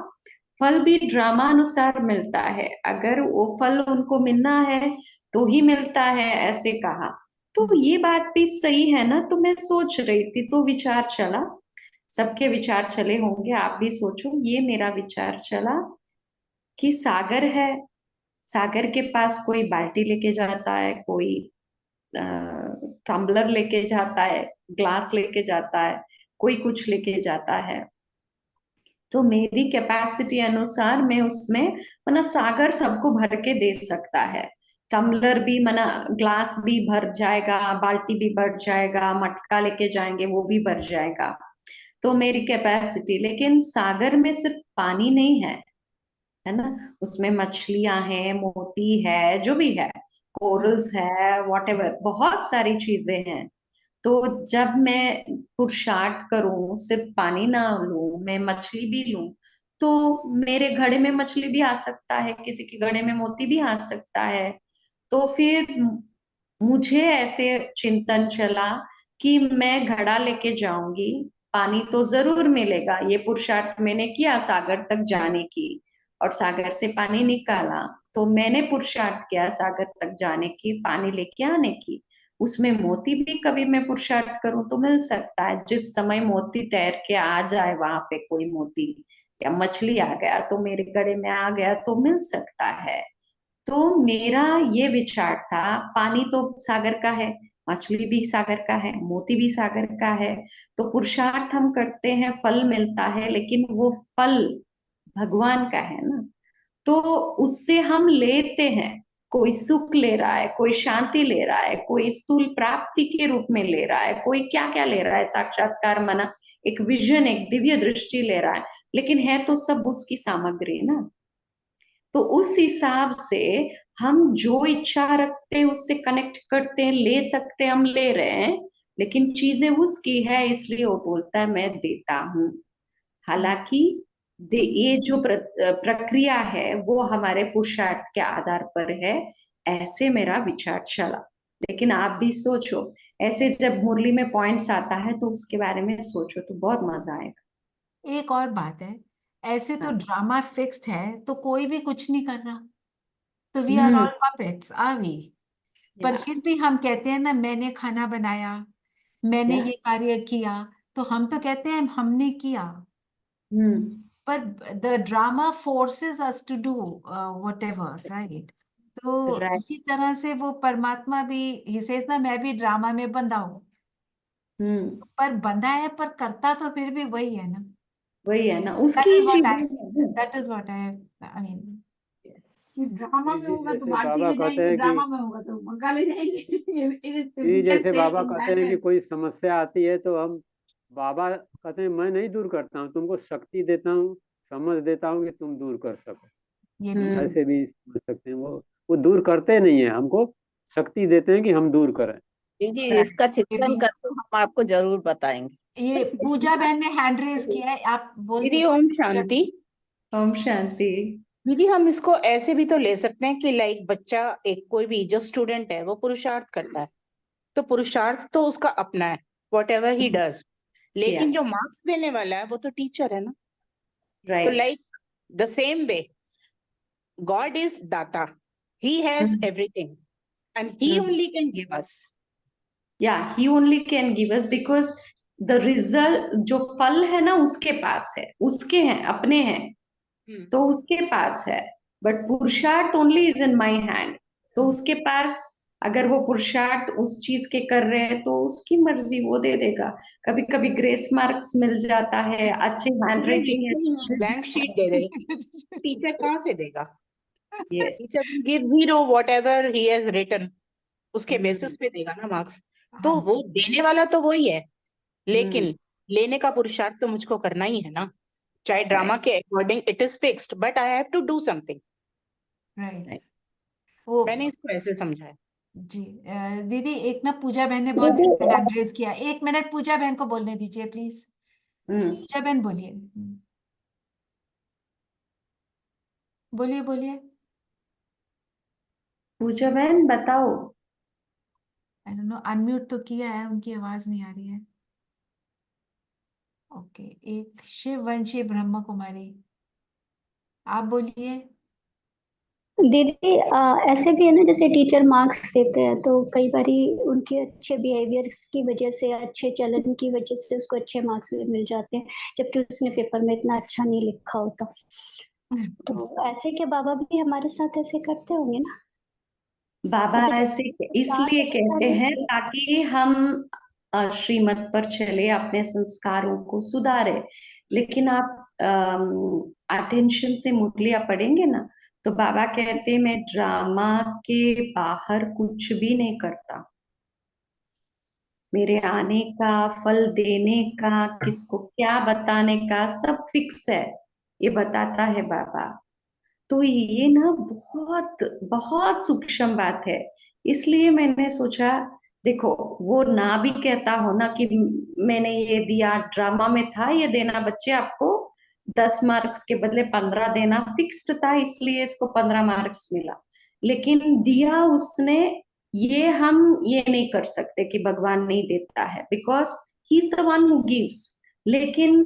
फल भी ड्रामा अनुसार मिलता है, अगर वो फल उनको मिलना है तो ही मिलता है, ऐसे कहा। तो ये बात भी सही है ना। तो मैं सोच रही थी, तो विचार चला, सबके विचार चले होंगे, आप भी सोचो, ये मेरा विचार चला कि सागर है, सागर के पास कोई बाल्टी लेके जाता है, कोई टम्बलर लेके जाता है, ग्लास लेके जाता है, कोई कुछ लेके जाता है। तो मेरी कैपेसिटी अनुसार मैं उसमें मना सागर सबको भर के दे सकता है। टम्बलर भी मना ग्लास भी भर जाएगा, बाल्टी भी भर जाएगा, मटका लेके जाएंगे वो भी भर जाएगा। तो मेरी कैपेसिटी, लेकिन सागर में सिर्फ पानी नहीं है ना, उसमें मछलियां हैं, मोती है, जो भी है, कोरल्स है, वॉटेवर, बहुत सारी चीजें हैं। तो जब मैं पुरुषार्थ करूं, सिर्फ पानी ना लूं, मैं मछली भी लूं, तो मेरे घड़े में मछली भी आ सकता है, किसी के घड़े में मोती भी आ सकता है। तो फिर मुझे ऐसे चिंतन चला कि मैं घड़ा लेके जाऊंगी, पानी तो जरूर मिलेगा, ये पुरुषार्थ मैंने किया सागर तक जाने की, और सागर से पानी निकाला, तो मैंने पुरुषार्थ किया सागर तक जाने की, पानी लेके आने की। उसमें मोती भी कभी मैं पुरुषार्थ करूं तो मिल सकता है। जिस समय मोती तैर के आ जाए वहां पे, कोई मोती या मछली आ गया तो मेरे गड़े में आ गया तो मिल सकता है। तो मेरा ये विचार था, पानी तो सागर का है, मछली भी सागर का है, मोती भी सागर का है। तो पुरुषार्थ हम करते हैं, फल मिलता है, लेकिन वो फल भगवान का है ना। तो उससे हम लेते हैं, कोई सुख ले रहा है, कोई शांति ले रहा है, कोई स्थूल प्राप्ति के रूप में ले रहा है, कोई क्या क्या ले रहा है, साक्षात्कार मना, एक विजन, एक दिव्य दृष्टि ले रहा है, लेकिन है तो सब उसकी सामग्री ना। तो उस हिसाब से हम जो इच्छा रखते हैं उससे कनेक्ट करते हैं, ले सकते हैं, हम ले रहे हैं, लेकिन चीजें उसकी है, इसलिए वो बोलता है मैं देता हूँ। हालांकि ये जो प्रक्रिया है वो हमारे पुरुषार्थ के आधार पर है, ऐसे मेरा विचार चला। लेकिन आप भी सोचो, ऐसे जब मुरली में पॉइंट्स आता है तो उसके बारे में सोचो तो बहुत मजा आएगा। एक और बात है, ऐसे तो हाँ। ड्रामा फिक्स्ड है तो कोई भी कुछ नहीं कर रहा, तो we are all puppets, are we? पर या, फिर भी हम कहते हैं ना, मैंने खाना बनाया, मैंने या, ये कार्य किया, तो हम तो कहते हैं हमने किया, हम्म, पर the drama forces us to do whatever, right? तो राइट, इसी तरह से वो परमात्मा भी, ही सेज ना, मैं भी ड्रामा में बंधा हूँ, हम्म, पर बंधा है पर करता तो फिर भी वही है ना। वही है ना, दैट उसकी इज व्हाट चीजें आई हैं ना। That is what I mean. कि Yes. ड्रामा में होगा तो जैसे बाल्टी बाबा ले कहते जाएंगे, हैं कि ड्रामा में होगा तो मग्गा ले जाएंगे। कि जैसे बाबा इन कहते दैट हैं वे। कि कोई समस्या आती है तो हम, बाबा कहते हैं मैं नहीं दूर करता हूँ, तुमको शक्ति देता हूँ, समझ देता हूँ कि तुम दूर कर सको। ये भी हम्म, ऐसे भी समझ सकते हैं। वो दूर करते नहीं है, हमको शक्ति देते हैं कि हम दूर करें। जी जी, right, इसका ये भी। चित्रण करके हम आपको जरूर बताएंगे। ये पूजा बहन ने हैंड रेज किया है, आप बोल दीदी दीजिए। ओम पूजा शांति। ओम शांति। दीदी हम इसको ऐसे भी तो ले सकते हैं कि लाइक बच्चा, एक कोई भी जो स्टूडेंट है वो पुरुषार्थ करता है, तो पुरुषार्थ तो उसका अपना है, वॉट एवर ही डज, या, लेकिन जो मार्क्स देने वाला है वो तो टीचर है ना। तो right. Like the same way, God is दाता, he has everything and he only can give us. Yeah, he only can give us because the result, जो फल है ना उसके पास है, उसके हैं, अपने हैं, तो उसके पास है। बट पुरुषार्थ only is in my hand. तो उसके पास अगर वो पुरुषार्थ उस चीज के कर रहे हैं तो उसकी मर्जी, वो दे देगा। कभी कभी ग्रेस मार्क्स मिल जाता है, अच्छे हैंड स्टूडेंट राइटिंग लिखते ही नहीं, ब्लैंक शीट दे दे, टीचर कहाँ से देगा? है। Teacher yes. Will give zero whatever he has written, उसके बेसिस पे देगा ना मार्क्स। तो हाँ वो देने वाला तो वही है, हम्म, लेकिन लेने का पुरुषार्थ तो मुझको करना ही है ना। चाहे ड्रामा राइट, के according it is fixed, but I have to do something. Right. Right. वो मैंने इसको ऐसे समझा है। जी दीदी, एक ना पूजा बहन ने बहुत देर से हैंड रेज किया, 1 मिनट पूजा बहन को बोलने दीजिए प्लीज। हम्म, पूजा बहन बोलिए, बोलिए बोलिए। पूजा बहन बताओ। आई डोंट नो, अनम्यूट तो किया है, उनकी आवाज नहीं आ रही है। ओके, एक शिववंशी ब्रह्म कुमारी, आप बोलिए। दीदी ऐसे भी है ना, जैसे टीचर मार्क्स देते हैं तो कई बारी उनके अच्छे बिहेवियर्स की वजह से, अच्छे चलन की वजह से उसको अच्छे मार्क्स भी मिल जाते हैं, जबकि उसने पेपर में इतना अच्छा नहीं लिखा होता। तो ऐसे के बाबा भी हमारे साथ ऐसे करते होंगे ना? बाबा मतलब ऐसे जैसे इसलिए क्लास अच्छा कहते नहीं हैं किया। ताकि हम श्रीमत पर चले, अपने संस्कारों को सुधारे। लेकिन आप अटेंशन से मुरलियां पढ़ेंगे ना, तो बाबा कहते हैं मैं ड्रामा के बाहर कुछ भी नहीं करता। मेरे आने का, फल देने का, किसको क्या बताने का, सब फिक्स है, ये बताता है बाबा। तो ये ना बहुत बहुत सूक्ष्म बात है। इसलिए मैंने सोचा, देखो, वो ना भी कहता हो ना कि मैंने ये दिया, ड्रामा में था ये देना, बच्चे आपको 10 मार्क्स के बदले 15 देना, फिक्स्ड था इसलिए इसको 15 मार्क्स मिला। लेकिन दिया उसने, ये हम ये नहीं कर सकते कि भगवान नहीं देता है, because he is the one who gives. लेकिन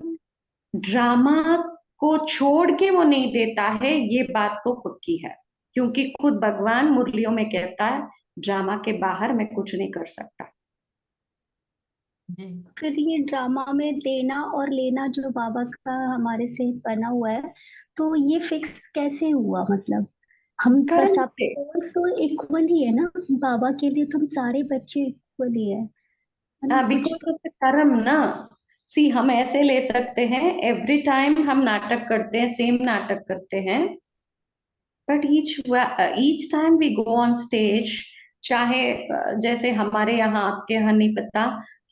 ड्रामा को छोड़ के वो नहीं देता है, ये बात तो पक्की है, क्योंकि खुद भगवान मुरलियों में कहता है ड्रामा के बाहर मैं कुछ नहीं कर सकता। जी फिर ये ड्रामा में देना और लेना जो बाबा का हमारे से बना हुआ है, तो ये फिक्स कैसे हुआ? मतलब हम कर्म सब से। सोल्स तो इक्वल ही है ना, बाबा के लिए तुम सारे बच्चे इक्वल ही है ना? कुछ बिकॉज तो ऑफ द कर्म ना। सी हम ऐसे ले सकते हैं, एवरी टाइम हम नाटक करते हैं, सेम नाटक करते हैं, but each time we go on stage, चाहे जैसे हमारे यहाँ, आपके यहाँ नहीं पता,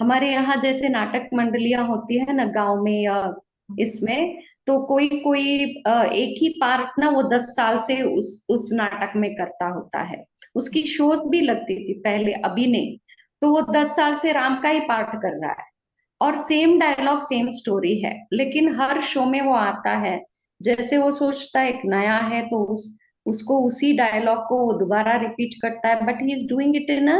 हमारे यहाँ जैसे नाटक मंडलियां होती है ना गांव में या इसमें, तो कोई कोई एक ही पार्ट ना वो 10 साल से उस नाटक में करता होता है, उसकी शोज भी लगती थी पहले, अभी नहीं, तो वो 10 साल से राम का ही पार्ट कर रहा है, और सेम डायलॉग सेम स्टोरी है, लेकिन हर शो में वो आता है, जैसे वो सोचता है एक नया है तो उसको उसी डायलॉग को वो दोबारा रिपीट करता है, but he is doing it in a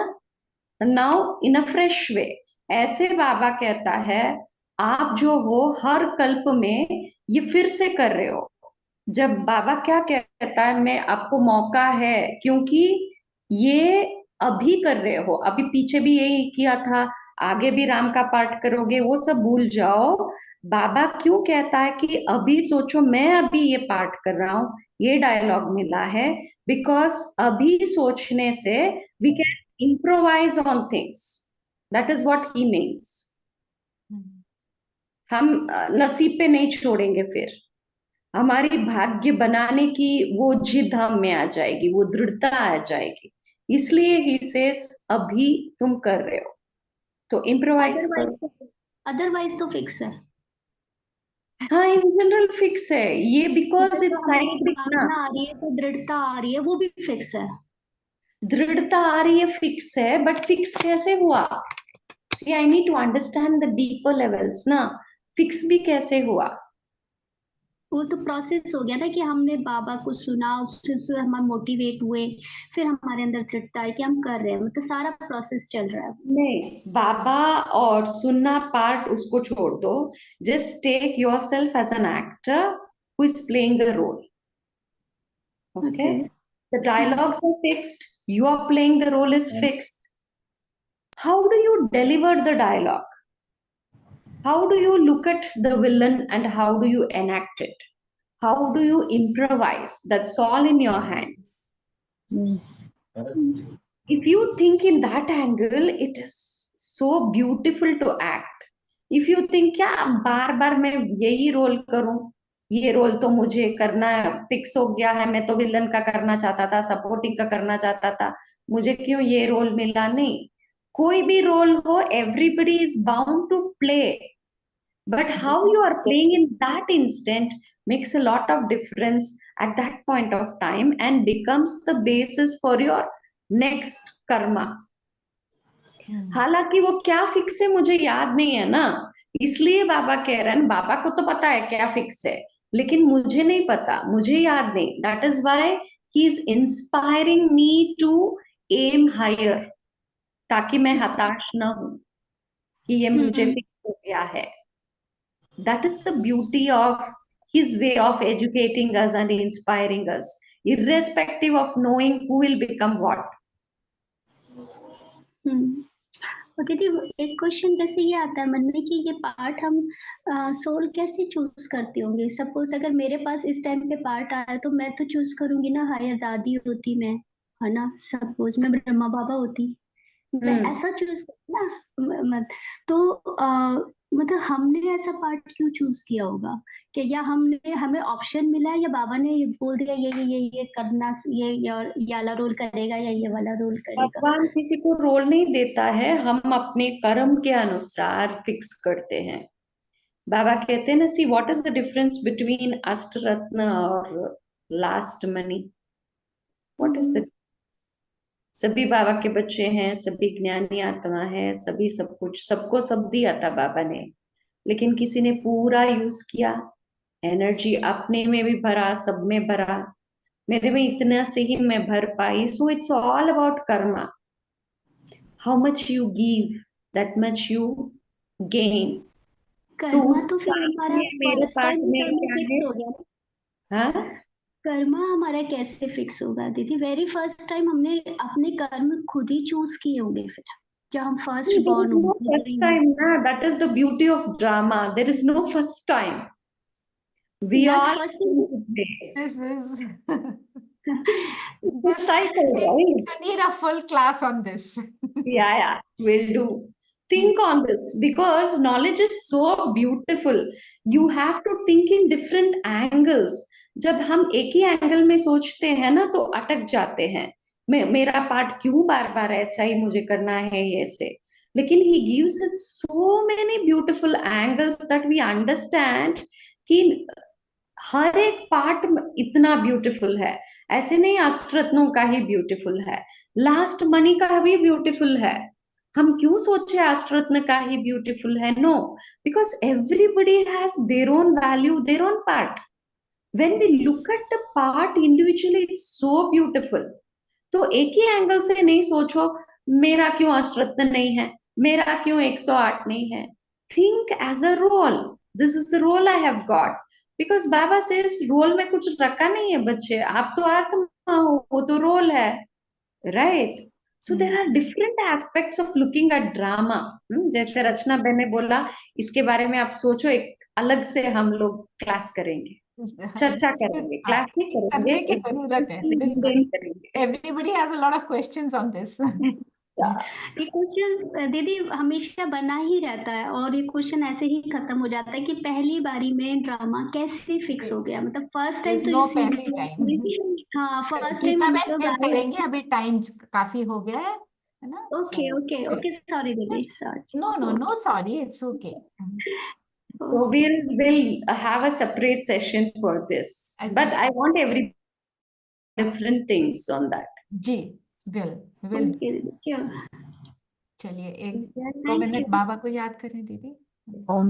now in a fresh way. ऐसे बाबा कहता है आप जो हो हर कल्प में ये फिर से कर रहे हो। जब बाबा क्या कहता है, मैं आपको मौका है, क्योंकि ये अभी कर रहे हो, अभी पीछे भी यही किया था, आगे भी राम का पाठ करोगे, वो सब भूल जाओ। बाबा क्यों कहता है कि अभी सोचो, मैं अभी ये पाठ कर रहा हूं, ये डायलॉग मिला है, बिकॉज अभी सोचने से we can improvise on things, that is what he means. हम नसीब पे नहीं छोड़ेंगे, फिर हमारी भाग्य बनाने की वो जिद हम में आ जाएगी, वो दृढ़ता आ जाएगी, इसलिए ही से अभी तुम कर रहे हो तो इम्प्रोवाइज अदरवाइज करो। अदरवाइज तो फिक्स है। हाँ, इन जनरल फिक्स है ये, बिकॉज जब इट्स हमारी साइक्लिक ना। भावना आ रही है तो दृढ़ता आ रही है, वो भी फिक्स है। दृढ़ता आ रही है, फिक्स है, बट फिक्स कैसे हुआ? See I need to understand the deeper levels ना, फिक्स भी कैसे हुआ? वो तो प्रोसेस हो गया ना कि हमने बाबा को सुना, उससे हम मोटिवेट हुए, फिर हमारे अंदर दृढ़ता है कि हम कर रहे हैं, मतलब सारा प्रोसेस चल रहा है। नहीं, बाबा और सुनना पार्ट उसको छोड़ दो, just take yourself as an actor who is playing a role. Okay, the dialogues are fixed, you are playing the role is fixed. How do you deliver the dialogue? How do you look at the villain and how do you enact it? How do you improvise? That's all in your hands. If you think in that angle, it is so beautiful to act. If you think क्या बार बार मैं यही role करूं, ये role तो मुझे करना fix हो गया है, मैं तो विलन का करना चाहता था, सपोर्टिंग का करना चाहता था, मुझे क्यों ये रोल मिला? नहीं, कोई भी रोल हो, everybody is bound to play, but how you are playing in that instant makes a lot of difference at that point of time and becomes the basis for your next karma. हालांकि वो क्या fix है मुझे याद नहीं है ना, इसलिए बाबा कह रहे हैं, बाबा को तो पता है क्या फिक्स है, लेकिन मुझे नहीं पता, मुझे याद नहीं, that is why he is inspiring me to aim higher, ताकि मैं हताश ना हूं कि ये मुझे फिक्स हो गया है। That is the beauty of his way of educating us and inspiring us, irrespective of knowing who will become what. और दीदी एक क्वेश्चन जैसे ये आता है मन में कि ये पार्ट हम सोल कैसे चूज करती होंगी? सपोज अगर मेरे पास इस टाइम पे पार्ट आया तो मैं तो चूज करूंगी ना, हायर दादी होती मैं, है ना, सपोज मैं ब्रह्मा बाबा होती, मैं ऐसा चूज ना, मत तो मतलब हमने ऐसा पार्ट क्यों चूज किया होगा? कि या हमने हमें ऑप्शन मिला है या बाबा ने ये बोल दिया ये करना, ये वाला रोल करेगा या ये वाला रोल करेगा? भगवान किसी को रोल नहीं देता है, हम अपने कर्म के अनुसार फिक्स करते हैं। बाबा कहते हैं ना, see what is the difference between अष्टरत्न और last money? What is the, सभी बाबा के बच्चे हैं, सभी ज्ञानी आत्मा है, सभी सब कुछ, सबको सब दिया था बाबा ने, लेकिन किसी ने पूरा यूज किया, एनर्जी अपने में भी भरा, सब में भरा, मेरे में इतना से ही मैं भर पाई। So it's all about karma, how much you give that much you gain. So karma उस तो फिर पार्ट हमारा में मेरे फर्स्ट पार्ट टाइम में करना क्या है? फिक्स हो गया ना। हाँ, कर्मा हमारा कैसे फिक्स होगा दीदी? वेरी फर्स्ट टाइम हमने अपने कर्म खुद ही चूज किए होंगे फिर, जब हम first there born is no होंगे first time, na. That is the beauty of drama. There is no first time. We That all first going time, to play. This is It's a this cycle, right? I need a full class on this. Yeah, will do. Think on this because knowledge is so beautiful. You have to think in different angles. जब हम एक ही angle में सोचते हैं ना तो अटक जाते हैं। मेरा पार्ट क्यों बार बार ऐसा ही मुझे करना है ये से। लेकिन he gives it so many beautiful angles that we understand कि हर एक पार्ट इतना ब्यूटीफुल है। ऐसे नहीं अष्टरत्नों का ही ब्यूटीफुल है, लास्ट मनी का भी ब्यूटीफुल है। हम क्यों सोचे अष्टरत्न का ही ब्यूटीफुल है? No, because everybody has their own value, their own part. When we look at the part individually it's so beautiful. तो एक ही एंगल से नहीं सोचो मेरा क्यों अष्टरत्न नहीं है, मेरा क्यों 108 नहीं है। Think as a role, this is the role I have got. Because बाबा से इस रोल में कुछ रखा नहीं है बच्चे, आप तो आत्मा हो, वो तो रोल है, right? So there are different aspects of looking at drama. जैसे रचना बेन ने बोला, इसके बारे में आप सोचो, एक अलग से हम लोग क्लास करेंगे, चर्चा करेंगे, हाँ, क्लास नहीं करेंगे, करने की जरूरत है, बिल्कुल। explain करेंगे। Everybody has a lot of questions on this. ये क्वेश्चन दीदी हमेशा बना ही रहता है और ये क्वेश्चन ऐसे ही खत्म हो जाता है कि पहली बारी में ड्रामा कैसे फिक्स हो गया, मतलब फर्स्ट टाइम There's तो no इसी पहली टाइम। हाँ फर्स्ट टाइम गीता हम बहन लोग फिर आए। करेंगे, अभी टाइम काफी हो गया है ना? ओके ओके ओके, सॉरी दीदी, sorry. No, sorry, it's okay. So we'll have a separate session for this, but I want every different things on that. जी, will ओके दीदी, श्योर। चलिए एक ठीक है, 2 थैंक मिनट यू। बाबा को याद करें दीदी। ओम